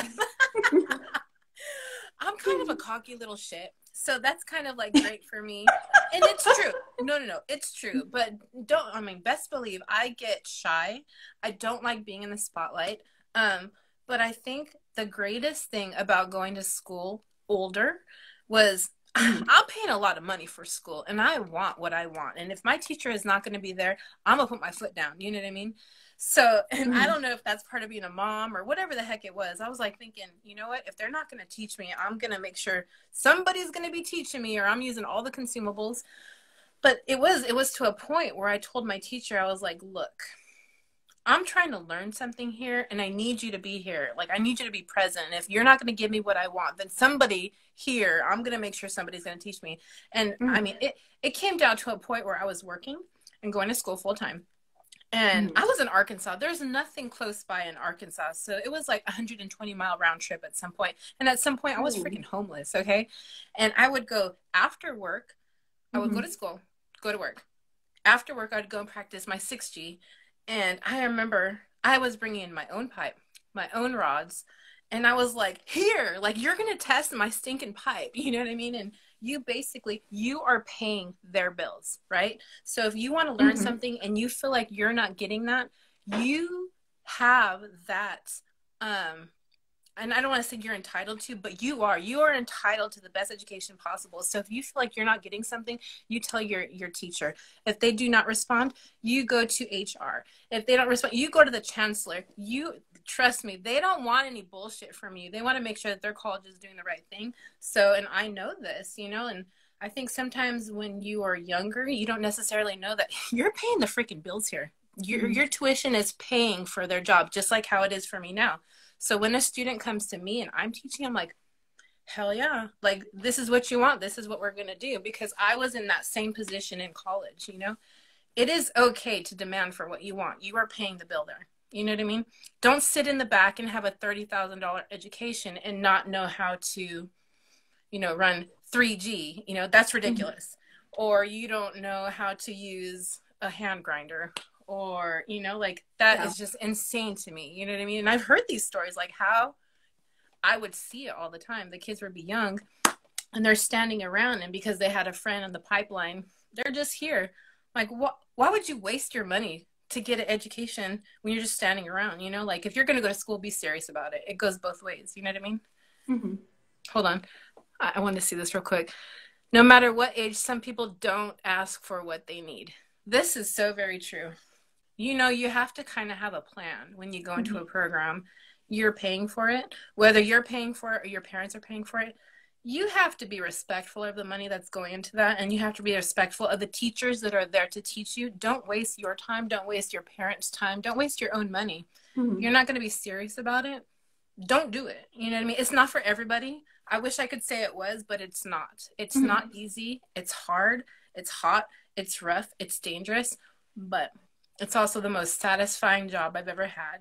I'm kind of a cocky little shit. So that's kind of like great for me. And it's true. No, no, no. It's true. But I mean, best believe I get shy. I don't like being in the spotlight. But I think the greatest thing about going to school older was Mhm. I'm paying a lot of money for school and I want what I want. And if my teacher is not going to be there, I'm going to put my foot down. You know what I mean? So, and I Mhm. don't know if that's part of being a mom or whatever the heck it was. I was like thinking, you know what? If they're not going to teach me, I'm going to make sure somebody's going to be teaching me, or I'm using all the consumables. But it was to a point where I told my teacher, I was like, look, I'm trying to learn something here and I need you to be here. Like, I need you to be present. And if you're not going to give me what I want, then somebody here, I'm going to make sure somebody's going to teach me. And I Mhm. mean, it came down to a point where I was working and going to school full time. And I Mhm. was in Arkansas. There's nothing close by in Arkansas. So it was like a 120-mile round trip at some point. And at some point, I was Ooh. freaking homeless. Okay. And I would go after work, I would go to Mhm. school, go to work. After work, I'd go and practice my 6G. And I remember I was bringing in my own pipe, my own rods. And I was like, here, like, you're going to test my stinking pipe. You know what I mean? And you are paying their bills, right? So if you want to learn Mhm. something and you feel like you're not getting that, you have that, um, and I don't want to say you're entitled to, but you are entitled to the best education possible. So if you feel like you're not getting something, you tell your teacher. If they do not respond, you go to HR. If they don't respond, you go to the chancellor. You trust me, they don't want any bullshit from you. They want to make sure that their college is doing the right thing. So, and I know this, and I think sometimes when you are younger, you don't necessarily know that you're paying the freaking bills here. Your Mhm. tuition is paying for their job, just like how it is for me now. So when a student comes to me and I'm teaching, I'm like, hell yeah, like, this is what you want. This is what we're going to do. Because I was in that same position in college. It is okay to demand for what you want. You are paying the bill there. You know what I mean? Don't sit in the back and have a $30,000 education and not know how to, run 3G. That's Mhm. ridiculous. Or you don't know how to use a hand grinder, or, like, that Yeah. is just insane to me. You know what I mean? And I've heard these stories, like how I would see it all the time. The kids would be young and they're standing around, and because they had a friend in the pipeline, they're just here. Like, why would you waste your money to get an education when you're just standing around, you know? Like, if you're going to go to school, be serious about it. It goes both ways. You know what I mean? Mm-hmm. Hold on. I want to see this real quick. No matter what age, some people don't ask for what they need. This is so very true. You know, you have to kind of have a plan when you go into Mm-hmm. a program. You're paying for it, whether you're paying for it or your parents are paying for it. You have to be respectful of the money that's going into that, and you have to be respectful of the teachers that are there to teach you. Don't waste your time. Don't waste your parents' time. Don't waste your own money. If Mm-hmm. you're not going to be serious about it, don't do it. You know what I mean? It's not for everybody. I wish I could say it was, but it's not. It's not Mm-hmm. easy. It's hard. It's hot. It's rough. It's dangerous. But it's also the most satisfying job I've ever had.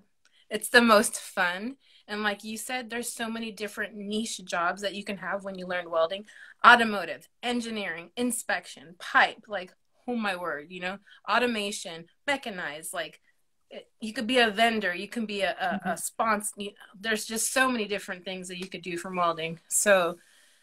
It's the most fun. And like you said, there's so many different niche jobs that you can have when you learn welding. Automotive, engineering, inspection, pipe, like, oh my word, you know, automation, mechanized, like, you could be a vendor, you can be a sponsor. There's just so many different things that you could do from welding. So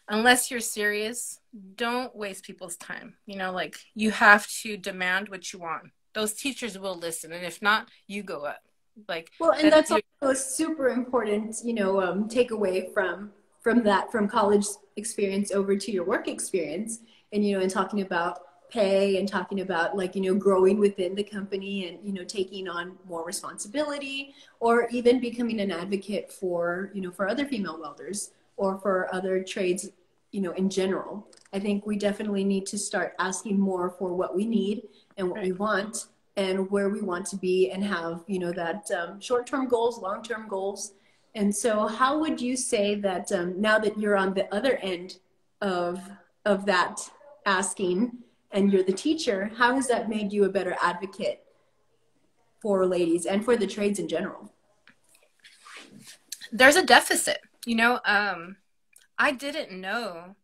unless you're serious, don't waste people's time. You know, like, you have to demand what you want. Those teachers will listen, and if not, you go up. Like, Well, and that that's is also a super important, takeaway from college experience over to your work experience, and talking about pay and talking about growing within the company and taking on more responsibility or even becoming an advocate for other female welders or for other trades, in general. I think we definitely need to start asking more for what we need and what we right. want and where we want to be and have that short-term goals, long-term goals. And so how would you say that now that you're on the other end of that asking and you're the teacher, how has that made you a better advocate for ladies and for the trades in general? There's a deficit, you know. I didn't know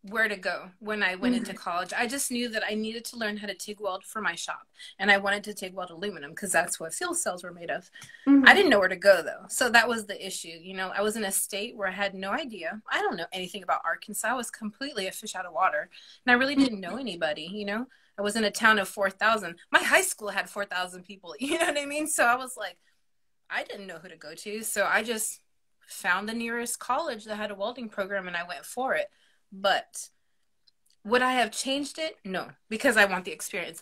where to go when I went into Mm-hmm. college. I just knew that I needed to learn how to TIG weld for my shop, and I wanted to TIG weld aluminum because that's what fuel cells were made of. I Mm-hmm. didn't know where to go though, so that was the issue. You know, I was in a state where I had no idea. I don't know anything about Arkansas. I was completely a fish out of water, and I really didn't know anybody. You know, I was in a town of 4,000. My high school had 4,000 people. You know what I mean? So I was like, I didn't know who to go to, so I just found the nearest college that had a welding program, and I went for it. But would I have changed it? No, because I want the experience.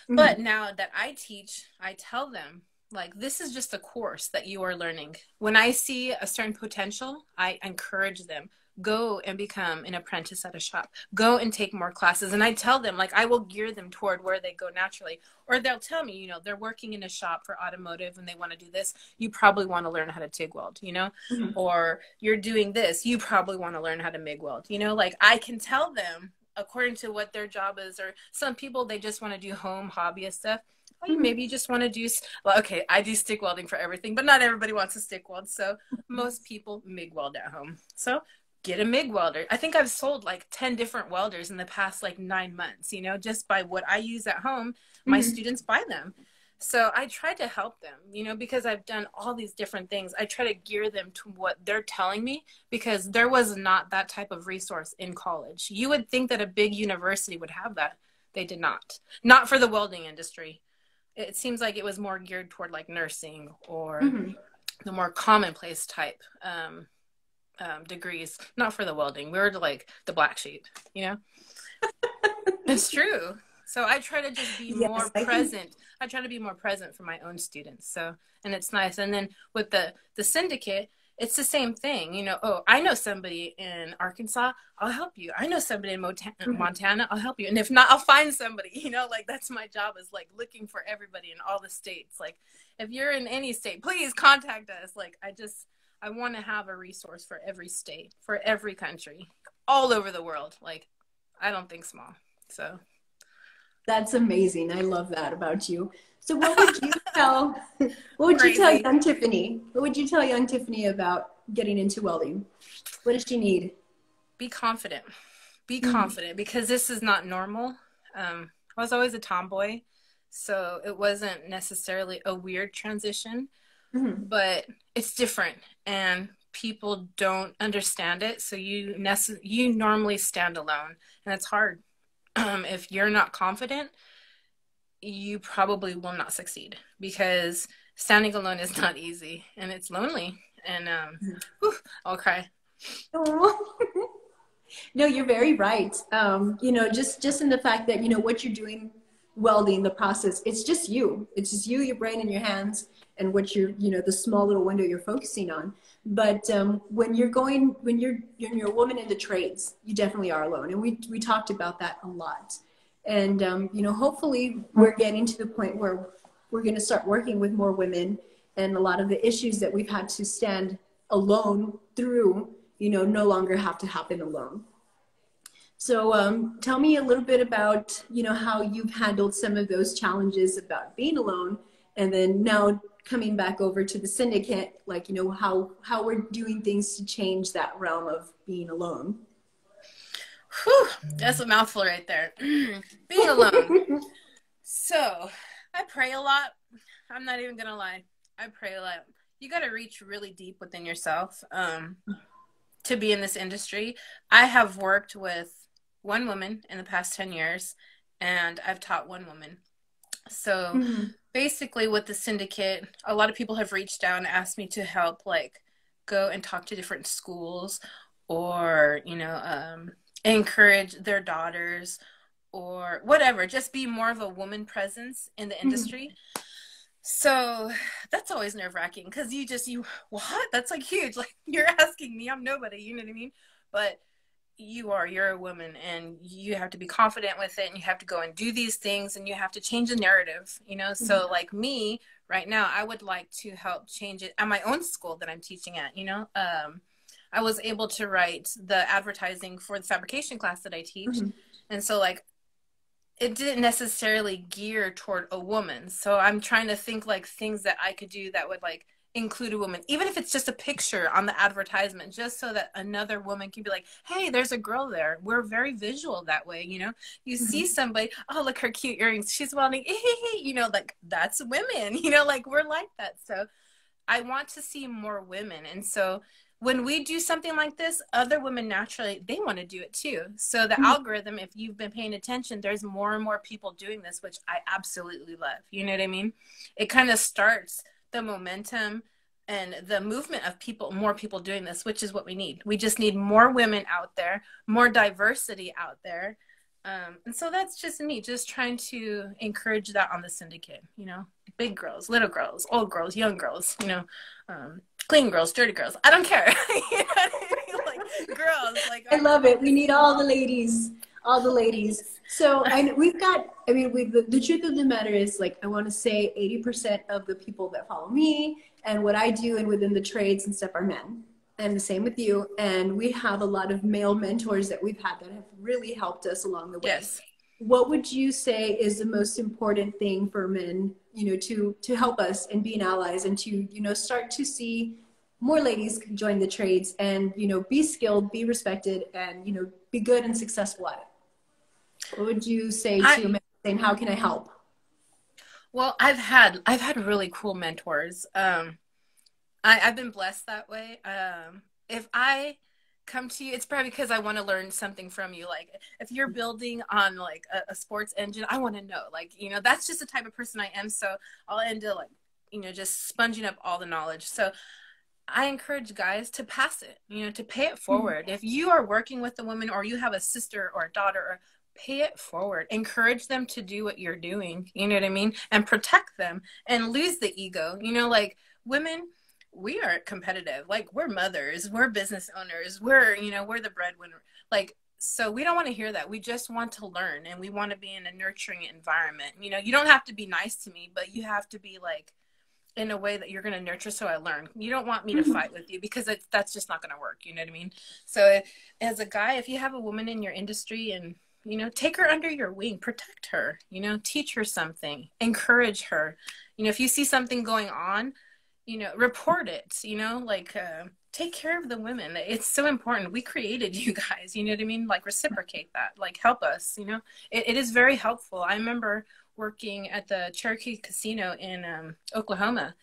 Mm-hmm. But now that I teach, I tell them, like, this is just a course that you are learning. When I see a certain potential, I encourage them, go and become an apprentice at a shop, go and take more classes. And I tell them, like, I will gear them toward where they go naturally. Or they'll tell me, you know, they're working in a shop for automotive and they want to do this. You probably want to learn how to TIG weld, you know, Mm-hmm. or you're doing this. You probably want to learn how to MIG weld, you know, like, I can tell them according to what their job is. Or some people, they just want to do home hobbyist stuff. Well, Mm-hmm. maybe you just want to do, well, okay, I do stick welding for everything, but not everybody wants to stick weld. So most people MIG weld at home. So get a MIG welder. I think I've sold like 10 different welders in the past like 9 months, you know, just by what I use at home. My Mm-hmm. students buy them. So I try to help them, you know, because I've done all these different things. I try to gear them to what they're telling me because there was not that type of resource in college. You would think that a big university would have that. They did not. Not for the welding industry. It seems like it was more geared toward like nursing or Mm-hmm. the more commonplace type degrees, not for the welding. We were like the black sheep, you know? It's true. So I try to just be more Yes, I think. present. I try to be more present for my own students. So, and it's nice. And then with the syndicate, it's the same thing. You know, oh, I know somebody in Arkansas, I'll help you. I know somebody in Mm-hmm. Montana, I'll help you. And if not, I'll find somebody. You know, like, that's my job, is like looking for everybody in all the states. Like, if you're in any state, please contact us. Like, I want to have a resource for every state, for every country, all over the world. Like, I don't think small. So That's amazing. I love that about you. So what would you tell what would you tell crazy. young Tiffany? What would you tell young Tiffany about getting into welding? What does she need? Be confident. Be Mm-hmm. confident, because this is not normal. I was always a tomboy, so it wasn't necessarily a weird transition, Mm-hmm. but it's different and people don't understand it. So you normally stand alone, and it's hard. If you're not confident, you probably will not succeed, because standing alone is not easy, and it's lonely. And whew, I'll cry. Oh. No, you're very right. You know, just in the fact that, you know, what you're doing, welding, the process, it's just you. It's just you, your brain, and your hands, and what you're, you know, the small little window you're focusing on. But when you're going, you're a woman in the trades, you definitely are alone. And we talked about that a lot. And you know, hopefully we're getting to the point where we're going to start working with more women, and a lot of the issues that we've had to stand alone through, you know, no longer have to happen alone. So tell me a little bit about, you know, how you've handled some of those challenges about being alone, and then now coming back over to the syndicate, like, you know, how we're doing things to change that realm of being alone. Whew, that's a mouthful right there. Being alone. So I pray a lot. I'm not even gonna lie. I pray a lot. You got to reach really deep within yourself to be in this industry. I have worked with one woman in the past 10 years, and I've taught one woman. So Mm-hmm. basically with the syndicate, a lot of people have reached out and asked me to help, like, go and talk to different schools, or, you know, encourage their daughters, or whatever, just be more of a woman presence in the Mm-hmm. industry. So that's always nerve-wracking, because you what? That's like huge. Like, you're asking me, I'm nobody, you know what I mean? But you're a woman, and you have to be confident with it, and you have to go and do these things, and you have to change the narrative, you know? So like me right now, I would like to help change it at my own school that I'm teaching at, you know? I was able to write the advertising for the fabrication class that I teach. Mm-hmm. And so, like, it didn't necessarily gear toward a woman. So I'm trying to think, like, things that I could do that would, like, include a woman, even if it's just a picture on the advertisement, just so that another woman can be like, hey, there's a girl there. We're very visual that way, you know? You see Mm-hmm. somebody, oh, look, her cute earrings, she's welding, you know, like, that's women, you know, like, we're like that. So I want to see more women. And so when we do something like this, other women naturally, they want to do it too. So the algorithm, if you've been paying attention, there's more and more people doing this, which I absolutely love. You know what I mean? It kind of starts the momentum and the movement of people, more people doing this, which is what we need. We just need more women out there, more diversity out there. And so that's just me, just trying to encourage that on the syndicate, you know, big girls, little girls, old girls, young girls, you know, clean girls, dirty girls. I don't care. You know what I mean? Like, girls, like, I I just love want it. to We need see all the all the ladies, all the ladies. So we've got, I mean, the truth of the matter is, like, I want to say 80% of the people that follow me and what I do and within the trades and stuff are men. And the same with you. And we have a lot of male mentors that we've had that have really helped us along the way. yes. What would you say is the most important thing for men, you know, to help us and being allies, and to, you know, start to see more ladies join the trades, and, you know, be skilled, be respected, and, you know, be good and successful at it? What would you say I to a man saying, how can I help? Well, I've had really cool mentors. I've been blessed that way. If I come to you, it's probably because I want to learn something from you. Like, if you're building on, like, a sports engine, I want to know. Like, you know, that's just the type of person I am. So I'll end up, like, you know, just sponging up all the knowledge. So I encourage guys to pass it, you know, to pay it forward. If you are working with a woman, or you have a sister or a daughter, or pay it forward, encourage them to do what you're doing, you know what I mean? And protect them, and lose the ego, you know, like, women, we aren't competitive. Like, we're mothers, we're business owners, we're, you know, we're the breadwinner. Like, so we don't want to hear that. We just want to learn, and we want to be in a nurturing environment. You know, you don't have to be nice to me, but you have to be, like, in a way that you're going to nurture, so I learn. You don't want me to fight with you, because that's just not going to work. You know what I mean? So as a guy, if you have a woman in your industry, and, you know, take her under your wing, protect her, you know, teach her something, encourage her. You know, if you see something going on, you know, report it, you know, like, take care of the women. It's so important. We created you guys, you know what I mean? Like, reciprocate that, like, help us, you know, it is very helpful. I remember working at the Cherokee Casino in Oklahoma.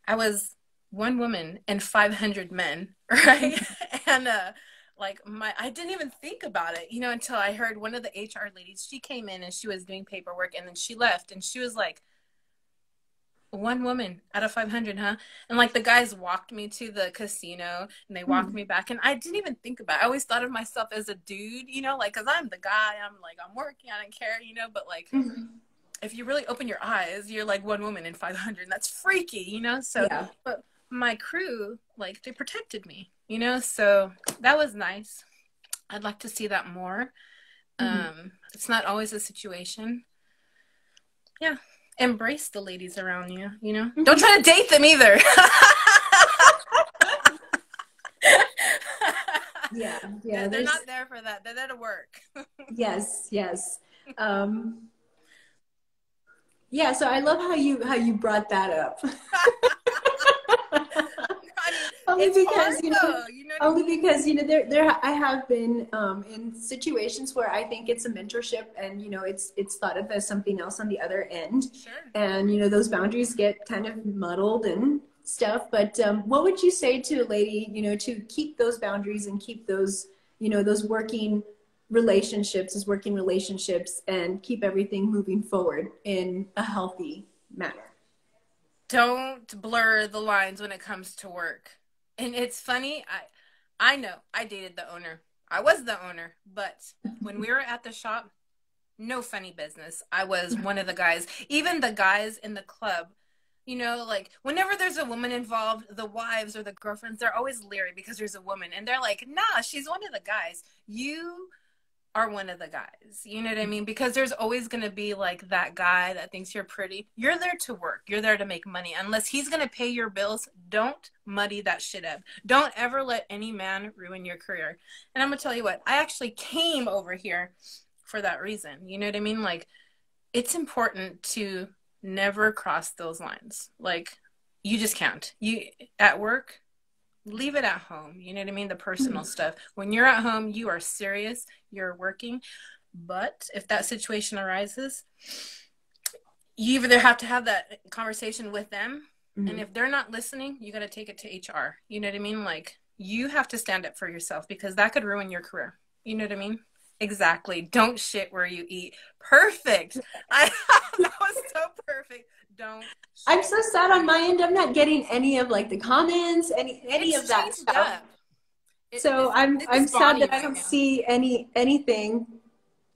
I was one woman and 500 men, right? And like I didn't even think about it, you know, until I heard one of the HR ladies, she came in and she was doing paperwork and then she left and she was like, one woman out of 500, huh? And like the guys walked me to the casino and they walked Mm. me back and I didn't even think about it. I always thought of myself as a dude, you know, like, cause I'm the guy, I'm like, I'm working, I don't care, you know, but like, Mhm. if you really open your eyes, you're like one woman in 500 and that's freaky, you know? So, Yeah. but my crew, like they protected me, you know? So that was nice. I'd like to see that more. Mhm. It's not always a situation. Yeah. Embrace the ladies around you, you know? Don't Mhm. try to date them either. Yeah, yeah, They're there's not there for that. They're there to work. yes, yes. Um, yeah, so I love how you brought that up. I mean, Only it's hard because, though. You know what I only mean? because, there I have been in situations where I think it's a mentorship and, it's thought of as something else on the other end. Sure. And, those boundaries get kind of muddled and stuff. But what would you say to a lady, to keep those boundaries and keep those, those working relationships and keep everything moving forward in a healthy manner? Don't blur the lines when it comes to work. And it's funny, I know I dated the owner. I was the owner, but when we were at the shop, no funny business. I was one of the guys. Even the guys in the club, you know, like whenever there's a woman involved, the wives or the girlfriends, they're always leery because there's a woman. And they're like, nah, she's one of the guys. You are one of the guys. You know what I mean? Because there's always going to be like that guy that thinks you're pretty. You're there to work. You're there to make money. Unless he's going to pay your bills, don't muddy that shit up. Don't ever let any man ruin your career. And I'm going to tell you what, I actually came over here for that reason. You know what I mean? Like, it's important to never cross those lines. Like, you just can't. You at work, leave it at home. You know what I mean? The personal stuff. When you're at home, you are serious, you're working. But if that situation arises, you either have to have that conversation with them. And Mhm. if they're not listening, you got to take it to HR. You know what I mean? Like, you have to stand up for yourself because that could ruin your career. You know what I mean? Exactly. Don't shit where you eat. Perfect. I that was so perfect. Don't I'm shit. so sad on my end. I'm not getting any of like the comments, any of It's that changed stuff. up. So I'm It's sad Bonnie that I right don't now. see anything.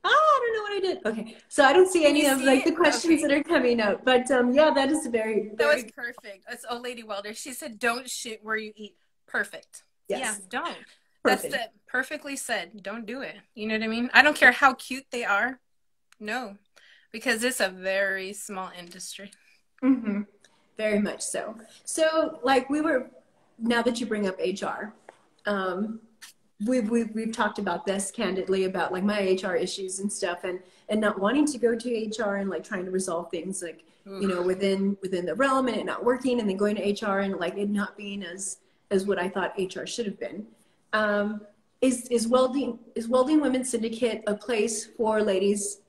Oh, I don't know what I did. Okay, so I don't see Can you any of see like it? the questions Okay. that are coming up. But yeah, that is very That was very perfect. That's old lady Welder. She said, "Don't shit where you eat." Perfect. Yeah, yes, don't. That's perfect. the perfectly said. Don't do it. You know what I mean? I don't care how cute they are. No, because it's a very small industry. Hmm. Very much so. So like now that you bring up HR, um, we've talked about this candidly about like my HR issues and stuff and not wanting to go to HR and like trying to resolve things like Oof. within the realm and it not working and then going to HR and like it not being as what I thought HR should have been. Um, is welding women's syndicate a place for ladies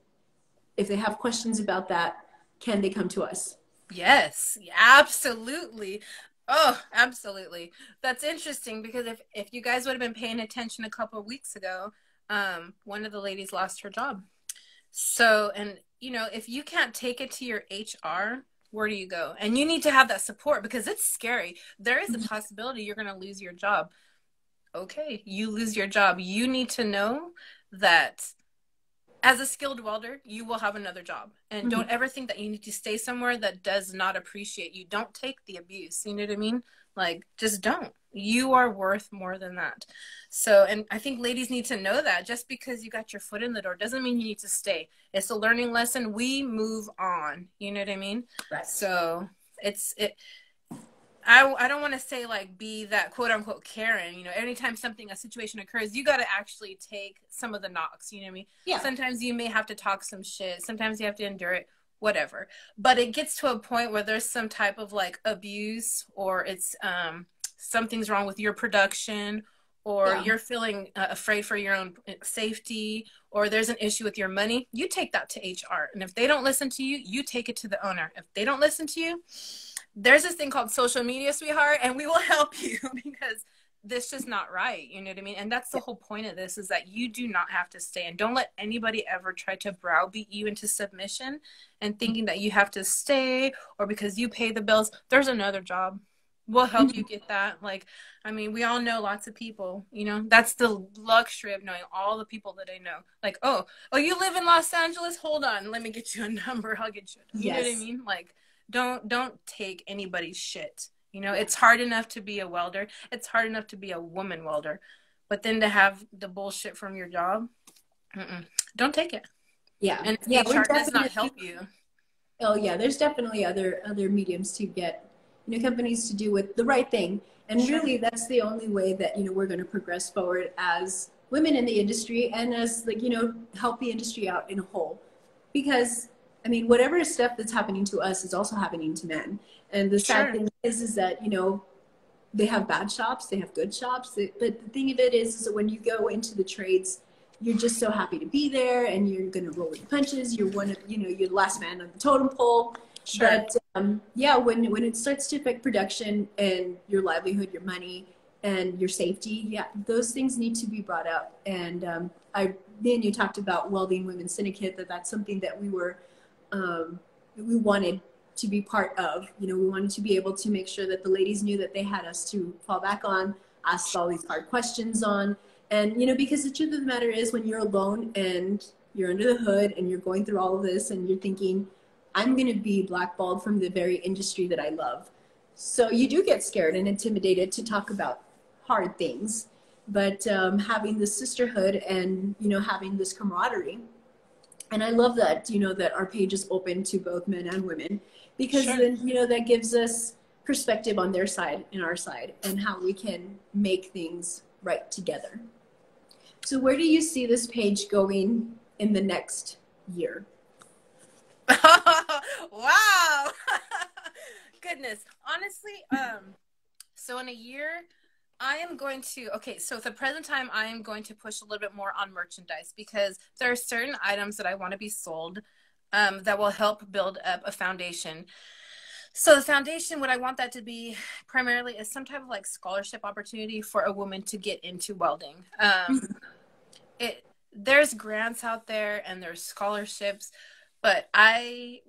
if they have questions about that? Can they come to us? Yes, absolutely. Oh, absolutely. That's interesting because if you guys would have been paying attention a couple of weeks ago, one of the ladies lost her job. So, and you know, if you can't take it to your HR, where do you go? And you need to have that support because it's scary. There is a possibility you're going to lose your job. Okay, you lose your job. You need to know that as a skilled welder, you will have another job. And don't Mhm. ever think that you need to stay somewhere that does not appreciate you. Don't take the abuse. You know what I mean? Like, just don't. You are worth more than that. So, and I think ladies need to know that just because you got your foot in the door doesn't mean you need to stay. It's a learning lesson. We move on. You know what I mean? Right. So, it I don't want to say like be that quote unquote Karen, you know, anytime a situation occurs, you got to actually take some of the knocks, you know what I mean? Yeah. Sometimes you may have to talk some shit. Sometimes you have to endure it, whatever. But it gets to a point where there's some type of like abuse or it's something's wrong with your production or Yeah. you're feeling afraid for your own safety or there's an issue with your money, you take that to HR. And if they don't listen to you, you take it to the owner. If they don't listen to you, there's this thing called social media, sweetheart, and we will help you because this just not right. You know what I mean? And that's the whole point of this, is that you do not have to stay, and don't let anybody ever try to browbeat you into submission and thinking that you have to stay, or because you pay the bills, there's another job. We'll help you get that. Like, I mean, we all know lots of people, you know, that's the luxury of knowing all the people that I know. Like, oh, you live in Los Angeles? Hold on, let me get you a number. I'll get you you know what I mean? Like, don't take anybody's shit. You know, it's hard enough to be a welder. It's hard enough to be a woman welder. But then to have the bullshit from your job, don't take it. Yeah. And yeah, HR does not help you. Oh yeah, there's definitely other mediums to get, you know, companies to do with the right thing. And really that's the only way that, you know, we're going to progress forward as women in the industry, and as, like, you know, help the industry out in a whole. Because I mean, whatever stuff that's happening to us is also happening to men. And the sad thing is that, you know, they have bad shops, they have good shops. But the thing of it is that when you go into the trades, you're just so happy to be there, and you're going to roll with the punches. You're one of, you know, you're the last man on the totem pole. But yeah, when it starts to affect production and your livelihood, your money, and your safety, yeah, those things need to be brought up. And me and you talked about Welding Women's Syndicate, that's something that we wanted to be part of. You know, we wanted to be able to make sure that the ladies knew that they had us to fall back on, ask all these hard questions on. And, you know, because the truth of the matter is, when you're alone and you're under the hood and you're going through all of this and you're thinking, I'm going to be blackballed from the very industry that I love. So you do get scared and intimidated to talk about hard things. But having this sisterhood and, you know, having this camaraderie. And I love that, you know, that our page is open to both men and women, because then, you know, that gives us perspective on their side and our side, and how we can make things right together. So where do you see this page going in the next year? Wow. Goodness. Honestly, so in a year, I am going to, so at the present time, I am going to push a little bit more on merchandise, because there are certain items that I want to be sold that will help build up a foundation. So the foundation, what I want that to be primarily is some type of like scholarship opportunity for a woman to get into welding. There's grants out there and there's scholarships, but I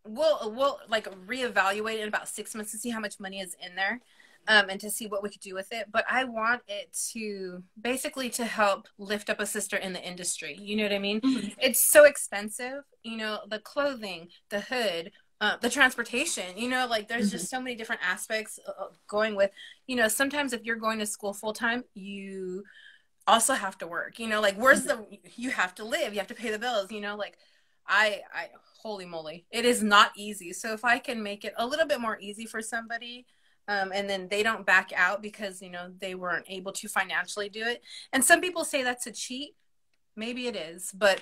will like reevaluate in about 6 months to see how much money is in there. And to see what we could do with it. But I want it to basically to help lift up a sister in the industry. You know what I mean? It's so expensive, you know, the clothing, the hood, the transportation, you know, like there's just so many different aspects going with, you know, sometimes if you're going to school full time, you also have to work, you know, like you have to live, you have to pay the bills, you know, like I holy moly, it is not easy. So if I can make it a little bit more easy for somebody, and then they don't back out because, you know, they weren't able to financially do it. And some people say that's a cheat. Maybe it is, but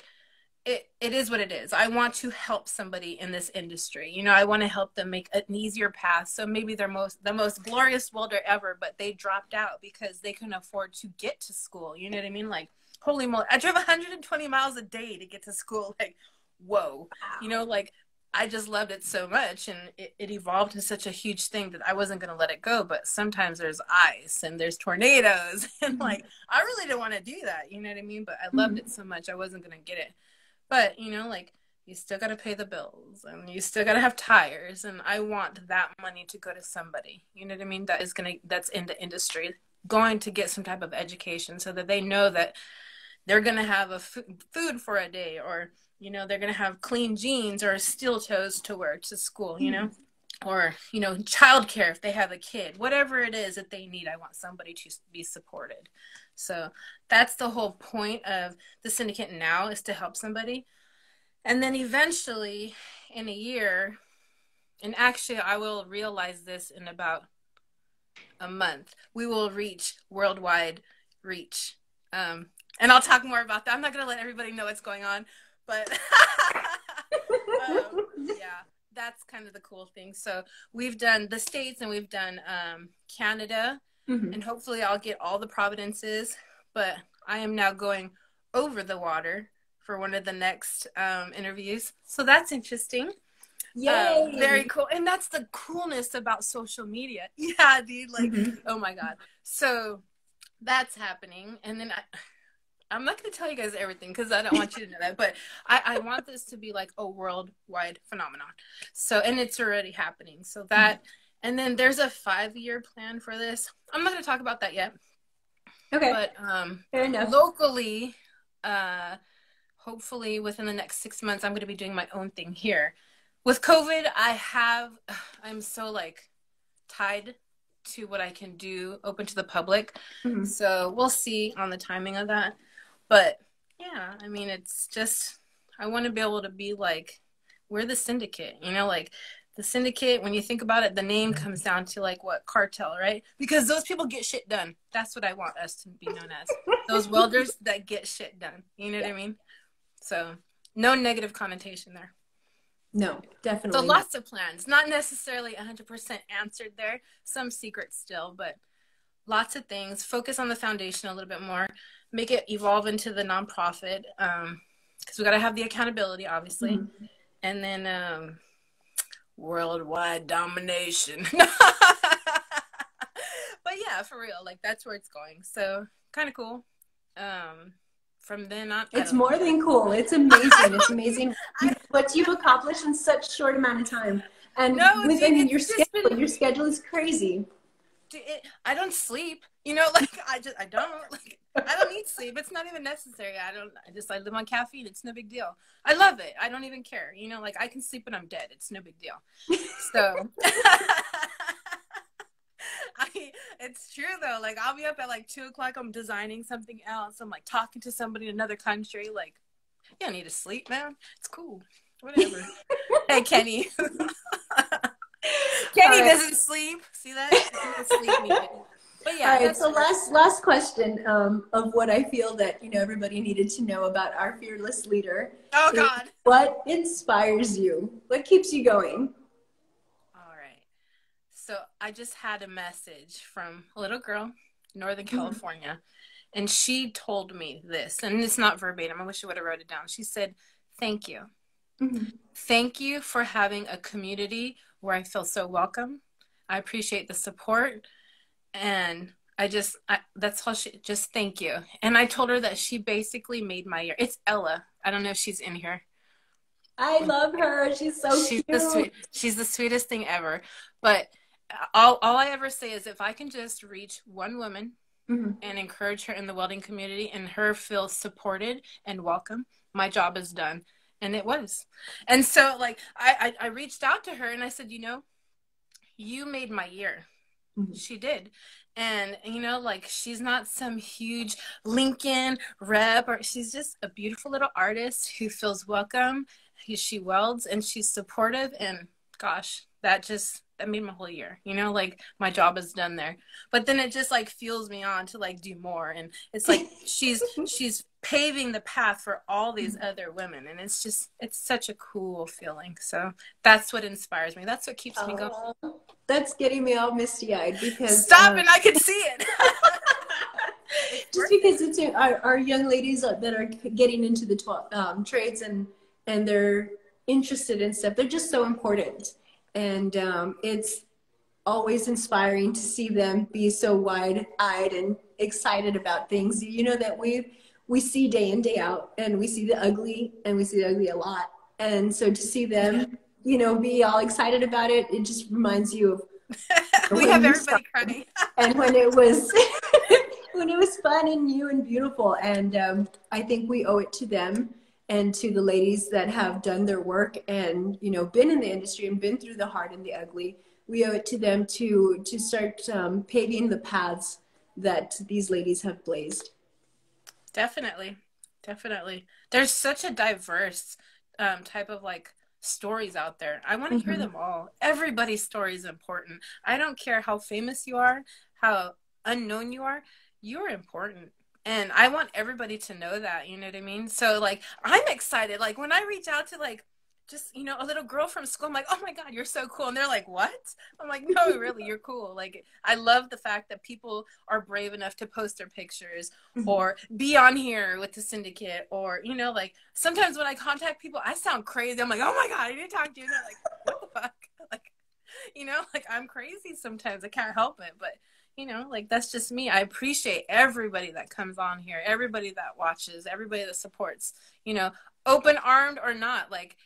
it is what it is. I want to help somebody in this industry. You know, I want to help them make an easier path. So maybe they're the most glorious welder ever, but they dropped out because they couldn't afford to get to school. You know what I mean? Like, holy moly, I drove 120 miles a day to get to school. Like, whoa, you know, like, I just loved it so much, and it evolved to such a huge thing that I wasn't going to let it go. But sometimes there's ice and there's tornadoes, and like, I really didn't want to do that. You know what I mean? But I loved it so much, I wasn't going to get it. But, you know, like, you still got to pay the bills, and you still got to have tires. And I want that money to go to somebody, you know what I mean? That's in the industry, going to get some type of education so that they know that they're going to have a food for a day, or, you know, they're going to have clean jeans or steel toes to wear to school, you know, or, you know, childcare if they have a kid, whatever it is that they need. I want somebody to be supported. So that's the whole point of the syndicate now, is to help somebody. And then eventually in a year, and actually I will realize this in about a month, we will reach worldwide reach. And I'll talk more about that. I'm not going to let everybody know what's going on, but yeah, that's kind of the cool thing. So we've done the States, and we've done Canada, and hopefully I'll get all the provinces, but I am now going over the water for one of the next interviews. So that's interesting. Yay. Very cool. And that's the coolness about social media. Yeah, dude. Like, oh my God. So that's happening. And then I'm not going to tell you guys everything because I don't want you to know that. But I want this to be like a worldwide phenomenon. So, and it's already happening. So that, and then there's a 5-year plan for this. I'm not going to talk about that yet. Okay. But fair enough. locally, hopefully within the next 6 months, I'm going to be doing my own thing here. With COVID, I'm so like tied to what I can do open to the public. So we'll see on the timing of that. But yeah, I mean, it's just, I want to be able to be like, we're the Syndicate, you know, like the Syndicate, when you think about it, the name comes down to like what, cartel, right? Because those people get shit done. That's what I want us to be known as. Those welders that get shit done. You know what I mean? So no negative connotation there. No, definitely. So lots of plans, not necessarily 100% answered there. Some secrets still, but lots of things. Focus on the foundation a little bit more. Make it evolve into the nonprofit, because we got to have the accountability, obviously. And then worldwide domination. But yeah, for real, like that's where it's going. So kind of cool. From then on, it's more than cool. It's amazing. It's amazing what you've accomplished in such short amount of time. And within your schedule, your schedule is crazy. I don't sleep, you know, like I don't need sleep. It's not even necessary. I live on caffeine. It's no big deal. I love it. I don't even care. You know, like I can sleep when I'm dead. It's no big deal. So it's true though. Like I'll be up at like 2:00. I'm designing something else. I'm like talking to somebody in another country. Like, you don't need to sleep, man. It's cool. Whatever. Hey, Kenny. Kenny doesn't sleep. See that? He doesn't sleep. But yeah. All right. So last question of what I feel that everybody needed to know about our fearless leader. Oh God. What inspires you? What keeps you going? So I just had a message from a little girl, Northern California, and she told me this, and it's not verbatim. I wish I would have wrote it down. She said, "Thank you. Thank you for having a community where I feel so welcome. I appreciate the support, and that's all she, just thank you." And I told her that she basically made my year. It's Ella. I don't know if she's in here. I love her. She's so cute. She's the sweetest thing ever. But all I ever say is if I can just reach one woman and encourage her in the welding community and her feel supported and welcome, my job is done. And it was. And so like I reached out to her and I said, you made my year. She did. And like she's not some huge Lincoln rep, or she's just a beautiful little artist who feels welcome. She welds and she's supportive, and gosh, that made my whole year. Like my job is done there. But then it just like fuels me on to like do more, and it's like she's paving the path for all these other women, and it's such a cool feeling. So that's what inspires me. That's what keeps me going. That's getting me all misty-eyed because stop it. I can see it. Just because it's our young ladies that are getting into the trades and they're interested in stuff, they're just so important. And it's always inspiring to see them be so wide-eyed and excited about things, that we see day in, day out, and we see the ugly, and we see the ugly a lot. And so to see them, be all excited about it, it just reminds you of we have everybody crying. And when it was when it was fun and new and beautiful. And I think we owe it to them and to the ladies that have done their work and, been in the industry and been through the hard and the ugly. We owe it to them to start paving the paths that these ladies have blazed. Definitely. There's such a diverse type of like stories out there. I want to hear them all. Everybody's story is important. I don't care how famous you are, how unknown you are important. And I want everybody to know that, you know what I mean? So like, I'm excited. Like when I reach out to like, just, a little girl from school, I'm like, oh my God, you're so cool. And they're like, what? I'm like, no, really, you're cool. Like, I love the fact that people are brave enough to post their pictures or be on here with the Syndicate, or, like sometimes when I contact people, I sound crazy. I'm like, oh my God, I need to talk to you. And they're like, fuck? Like, you know, like I'm crazy sometimes. I can't help it, but you know, like that's just me. I appreciate everybody that comes on here, everybody that watches, everybody that supports, you know, open armed or not, like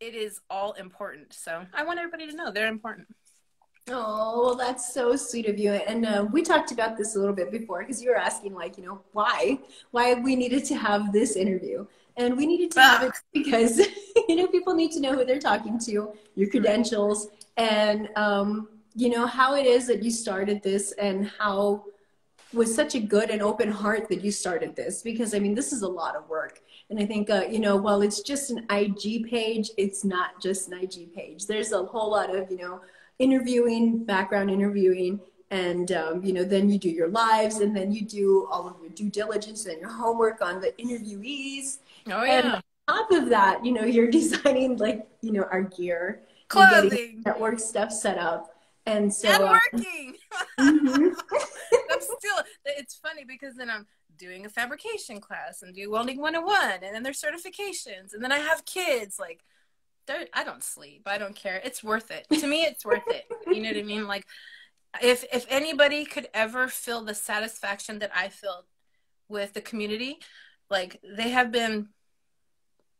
it is all important. So I want everybody to know they're important. Oh, well, that's so sweet of you. And we talked about this a little bit before because you were asking, like, you know, why we needed to have this interview. And we needed to have it because, you know, people need to know who they're talking to, your credentials, and, you know, how it is that you started this and how with such a good and open heart that you started this. Because, I mean, this is a lot of work. And I think, you know, while it's just an IG page, it's not just an IG page. There's a whole lot of, you know, interviewing, background interviewing, and you know, then you do your lives, and then you do all of your due diligence and your homework on the interviewees. Oh yeah. And on top of that, you know, you're designing, like, you know, our gear, clothing, network stuff set up, and so networking. Mm-hmm. I'm still. It's funny because then I'm doing a fabrication class and do welding 101, and then there's certifications, and then I have kids. Like, I don't sleep. I don't care. It's worth it. To me, it's worth it. You know what I mean? Like, if anybody could ever feel the satisfaction that I feel with the community, like they have been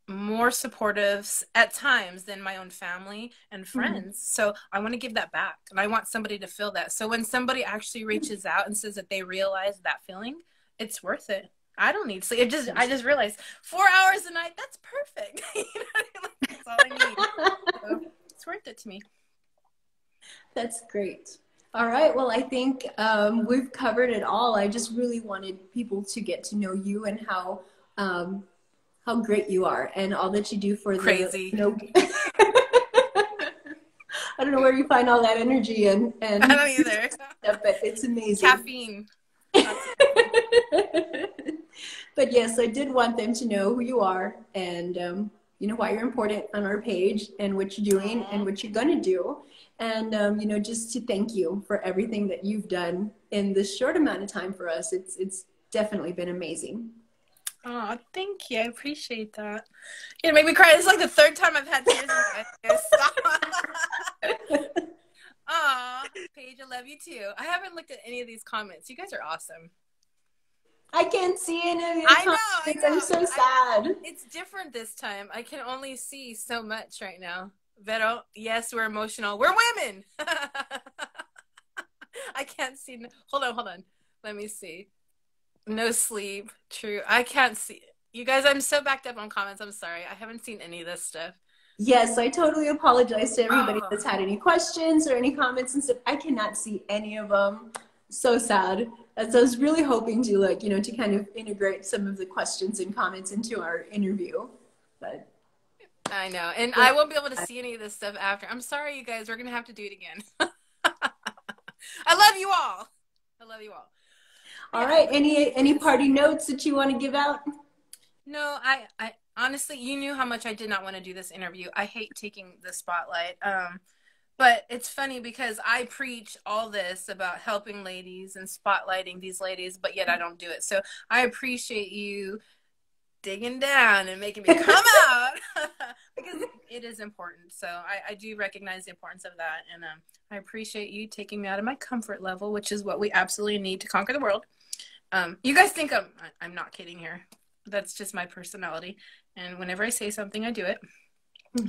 more supportive at times than my own family and friends. Mm-hmm. So I want to give that back, and I want somebody to feel that. So when somebody actually reaches out and says that they realize that feeling, it's worth it. I don't need sleep. I just realized 4 hours a night, that's perfect. You know what I mean? Like, that's all I need. So it's worth it to me. That's great. All right. Well, I think we've covered it all. I just really wanted people to get to know you and how great you are and all that you do for crazy. The, you know, I don't know where you find all that energy and I don't either. Stuff, but it's amazing. Caffeine. But yes, I did want them to know who you are and you know, why you're important on our page and what you're doing and what you're going to do. And, you know, just to thank you for everything that you've done in this short amount of time for us. It's definitely been amazing. Oh, thank you. I appreciate that. It made me cry. It's like the third time I've had tears in my eyes. Stop. Aw, Paige, I love you too. I haven't looked at any of these comments. You guys are awesome. I can't see any of your comments. I know. I'm so sad. It's different this time. I can only see so much right now. Vero, yes, we're emotional. We're women. I can't see. Hold on. Let me see. No sleep. True. I can't see. You guys, I'm so backed up on comments. I'm sorry. I haven't seen any of this stuff. Yes, I totally apologize to everybody that's had any questions or any comments and stuff. I cannot see any of them. So sad. As I was really hoping to, like, you know, to kind of integrate some of the questions and comments into our interview. But I know. And I won't be able to see any of this stuff after. I'm sorry, you guys. We're going to have to do it again. I love you all. I love you all. All right. Any party notes that you want to give out? No, I honestly, you knew how much I did not want to do this interview. I hate taking the spotlight. But it's funny because I preach all this about helping ladies and spotlighting these ladies, but yet I don't do it. So I appreciate you digging down and making me come out because it is important. So I do recognize the importance of that. And I appreciate you taking me out of my comfort level, which is what we absolutely need to conquer the world. You guys think I'm not kidding here. That's just my personality. And whenever I say something, I do it.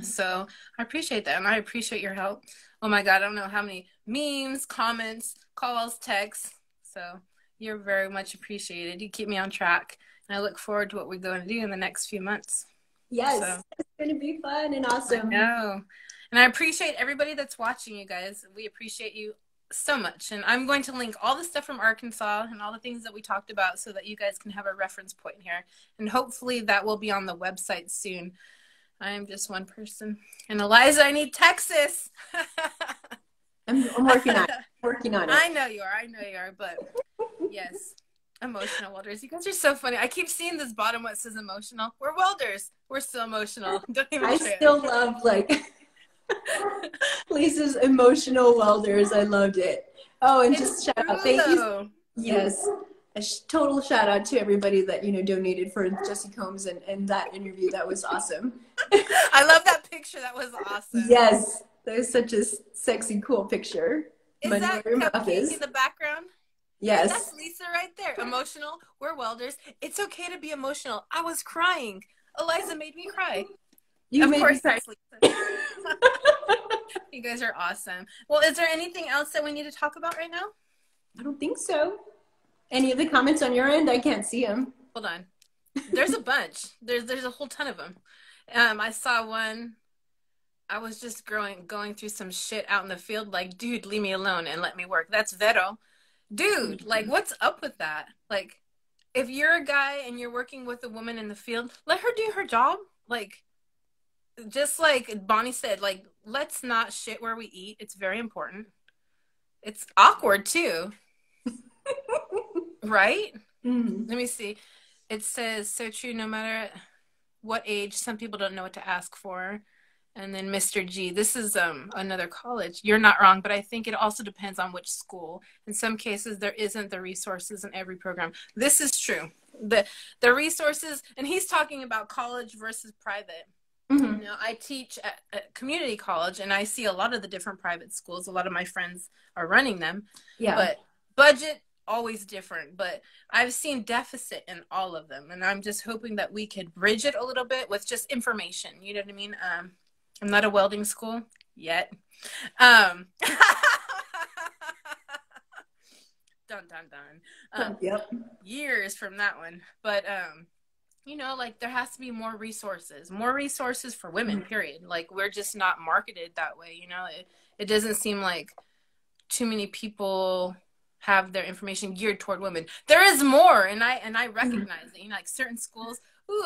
So I appreciate that. And I appreciate your help. Oh my God. I don't know how many memes, comments, calls, texts. So you're very much appreciated. You keep me on track. And I look forward to what we're going to do in the next few months. Yes. So, it's going to be fun and awesome. I know. And I appreciate everybody that's watching, you guys. We appreciate you so much. And I'm going to link all the stuff from Arkansas and all the things that we talked about so that you guys can have a reference point here. And hopefully that will be on the website soon. I am just one person. And Eliza, I need Texas. I'm working on it. Working on it. I know you are. But yes, emotional welders. You guys are so funny. I keep seeing this bottom what says emotional. We're welders. We're still emotional. Don't even I still love, like, Lisa's emotional welders. I loved it. Oh, and just shout out. Thank you. Yes. A total shout out to everybody that, you know, donated for Jesse Combs and that interview. That was awesome. I love that picture. That was awesome. Yes. That is such a sexy, cool picture. Is Money that where your mouth cupcake in is. the background? Yeah, Yes. that's Lisa right there. Emotional. We're welders. It's okay to be emotional. I was crying. Eliza made me cry. You Of made me course, cry. that's Lisa. You guys are awesome. Well, is there anything else that we need to talk about right now? I don't think so. Any of the comments on your end? I can't see them. Hold on. There's a bunch. There's a whole ton of them. I saw one. I was just going through some shit out in the field. Like, dude, leave me alone and let me work. That's Vero. Dude, like, what's up with that? Like, if you're a guy and you're working with a woman in the field, let her do her job. Like, just like Bonnie said, like, let's not shit where we eat. It's very important. It's awkward too. Right? Mm-hmm. Let me see. It says, so true, no matter what age, some people don't know what to ask for. And then Mr. G, this is another college. You're not wrong, but I think it also depends on which school. In some cases, there isn't the resources in every program. This is true. The resources, and he's talking about college versus private. Mm-hmm. You know, I teach at community college, and I see a lot of the different private schools. A lot of my friends are running them. Yeah. But budget, always different. But I've seen deficit in all of them. And I'm just hoping that we could bridge it a little bit with just information. You know what I mean? I'm not a welding school yet. Dun, dun, dun. Yep. Years from that one. But, you know, like there has to be more resources for women, period. Like we're just not marketed that way. You know, it doesn't seem like too many people have their information geared toward women. There is more. And I recognize it. You know, like certain schools,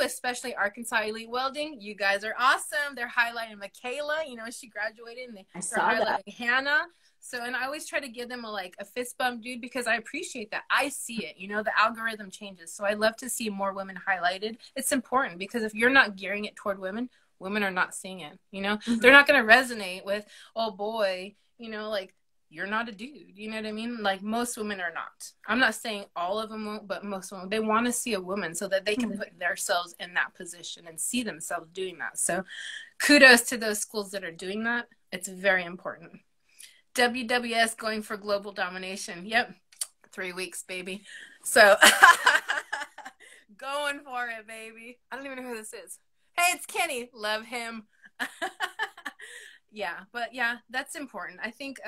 especially Arkansas Elite Welding. You guys are awesome. They're highlighting Michaela. You know, she graduated, and they're highlighting Hannah. So, and I always try to give them a fist bump, dude, because I appreciate that. I see it. You know, the algorithm changes. So I love to see more women highlighted. It's important because if you're not gearing it toward women, women are not seeing it. You know, they're not going to resonate with, oh boy, you know, like, you're not a dude. You know what I mean? Like most women are not. I'm not saying all of them won't, but most women, they want to see a woman so that they can put themselves in that position and see themselves doing that. So kudos to those schools that are doing that. It's very important. WWS going for global domination. Yep. 3 weeks, baby. So going for it, baby. I don't even know who this is. Hey, it's Kenny. Love him. Yeah, but yeah, that's important. I think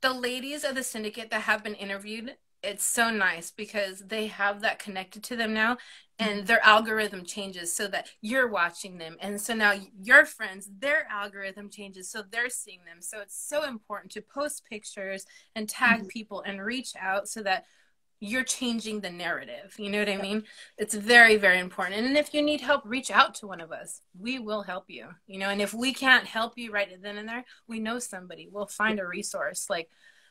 the ladies of the syndicate that have been interviewed, it's so nice because they have that connected to them now, and their algorithm changes so that you're watching them. And so now your friends, their algorithm changes so they're seeing them. So it's so important to post pictures and tag people and reach out so that you're changing the narrative. You know what I mean? It's very, very important. And if you need help, reach out to one of us. We will help you, you know, and if we can't help you right then and there, we know somebody. We'll find a resource. Like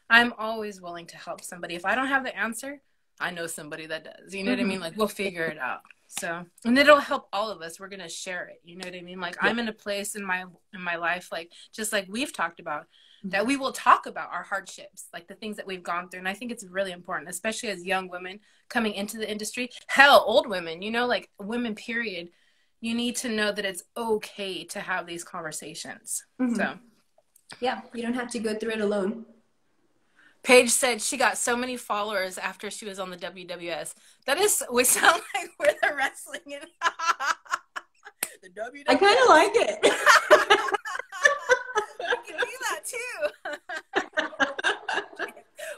I'm always willing to help somebody. If I don't have the answer, I know somebody that does. You know what I mean? Like we'll figure it out. So, and it'll help all of us. We're going to share it. You know what I mean? Like I'm in a place in my life, like just like we've talked about, that we will talk about our hardships, like the things that we've gone through. And I think it's really important, especially as young women coming into the industry. Hell, old women, you know, like women, period. You need to know that it's okay to have these conversations. So, yeah, you don't have to go through it alone. Paige said she got so many followers after she was on the WWS. That is, we sound like we're the wrestling. The WWS. I kind of like it. We can do that too.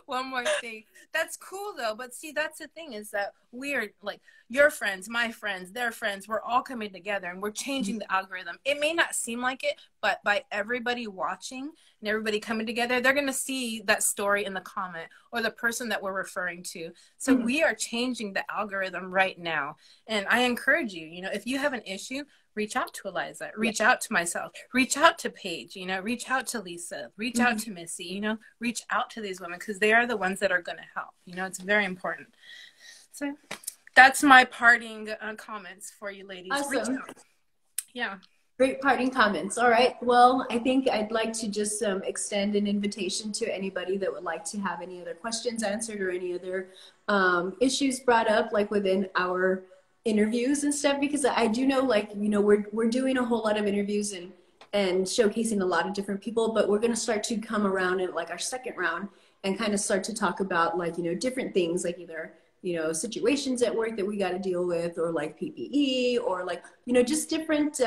One more thing. That's cool though. But see, that's the thing is that we're like your friends, my friends, their friends, we're all coming together and we're changing the algorithm. It may not seem like it, but by everybody watching and everybody coming together, they're going to see that story in the comment or the person that we're referring to. So we are changing the algorithm right now. And I encourage you, you know, if you have an issue, reach out to Eliza, reach out to myself, reach out to Paige, you know, reach out to Lisa, reach out to Missy, you know, reach out to these women because they are the ones that are going to help. You know, it's very important. So that's my parting comments for you ladies. Awesome. Yeah. Great parting comments. All right. Well, I think I'd like to just extend an invitation to anybody that would like to have any other questions answered or any other issues brought up, like within our interviews and stuff, because I do know, like, you know, we're doing a whole lot of interviews and showcasing a lot of different people, but we're going to start to come around in like our second round and kind of start to talk about like, you know, different things, like either, you know, situations at work that we got to deal with, or like PPE, or like, you know, just different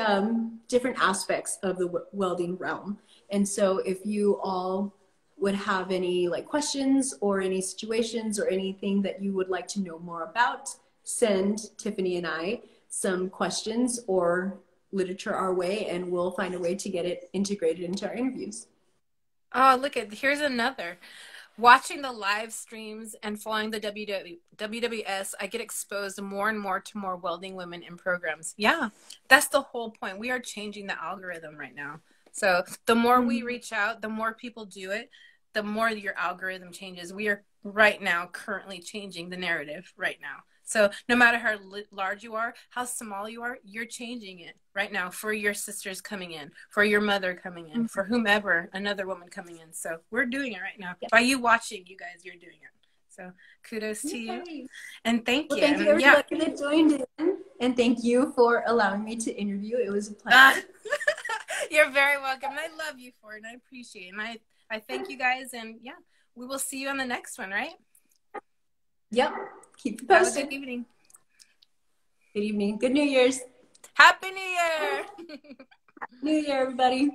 different aspects of the welding realm. And so if you all would have any like questions or any situations or anything that you would like to know more about, send Tiffany and I some questions or literature our way, and we'll find a way to get it integrated into our interviews. Oh, look at, here's another. Watching the live streams and following the WWS, I get exposed more and more to more welding women in programs. Yeah, that's the whole point. We are changing the algorithm right now. So the more we reach out, the more people do it, the more your algorithm changes. We are right now currently changing the narrative right now. So no matter how large you are, how small you are, you're changing it right now for your sisters coming in, for your mother coming in, for whomever, another woman coming in. So we're doing it right now. Yeah. By you watching, you guys, you're doing it. So kudos to you. And thank you. Well, thank you everybody that joined in. And thank you for allowing me to interview. It was a pleasure. You're very welcome. I love you for it. And I appreciate it. And I thank you guys. And yeah, we will see you on the next one, right? Yep. Keep you posted. Have a good evening. Good evening. Good New Year's. Happy New Year. Happy New Year, everybody.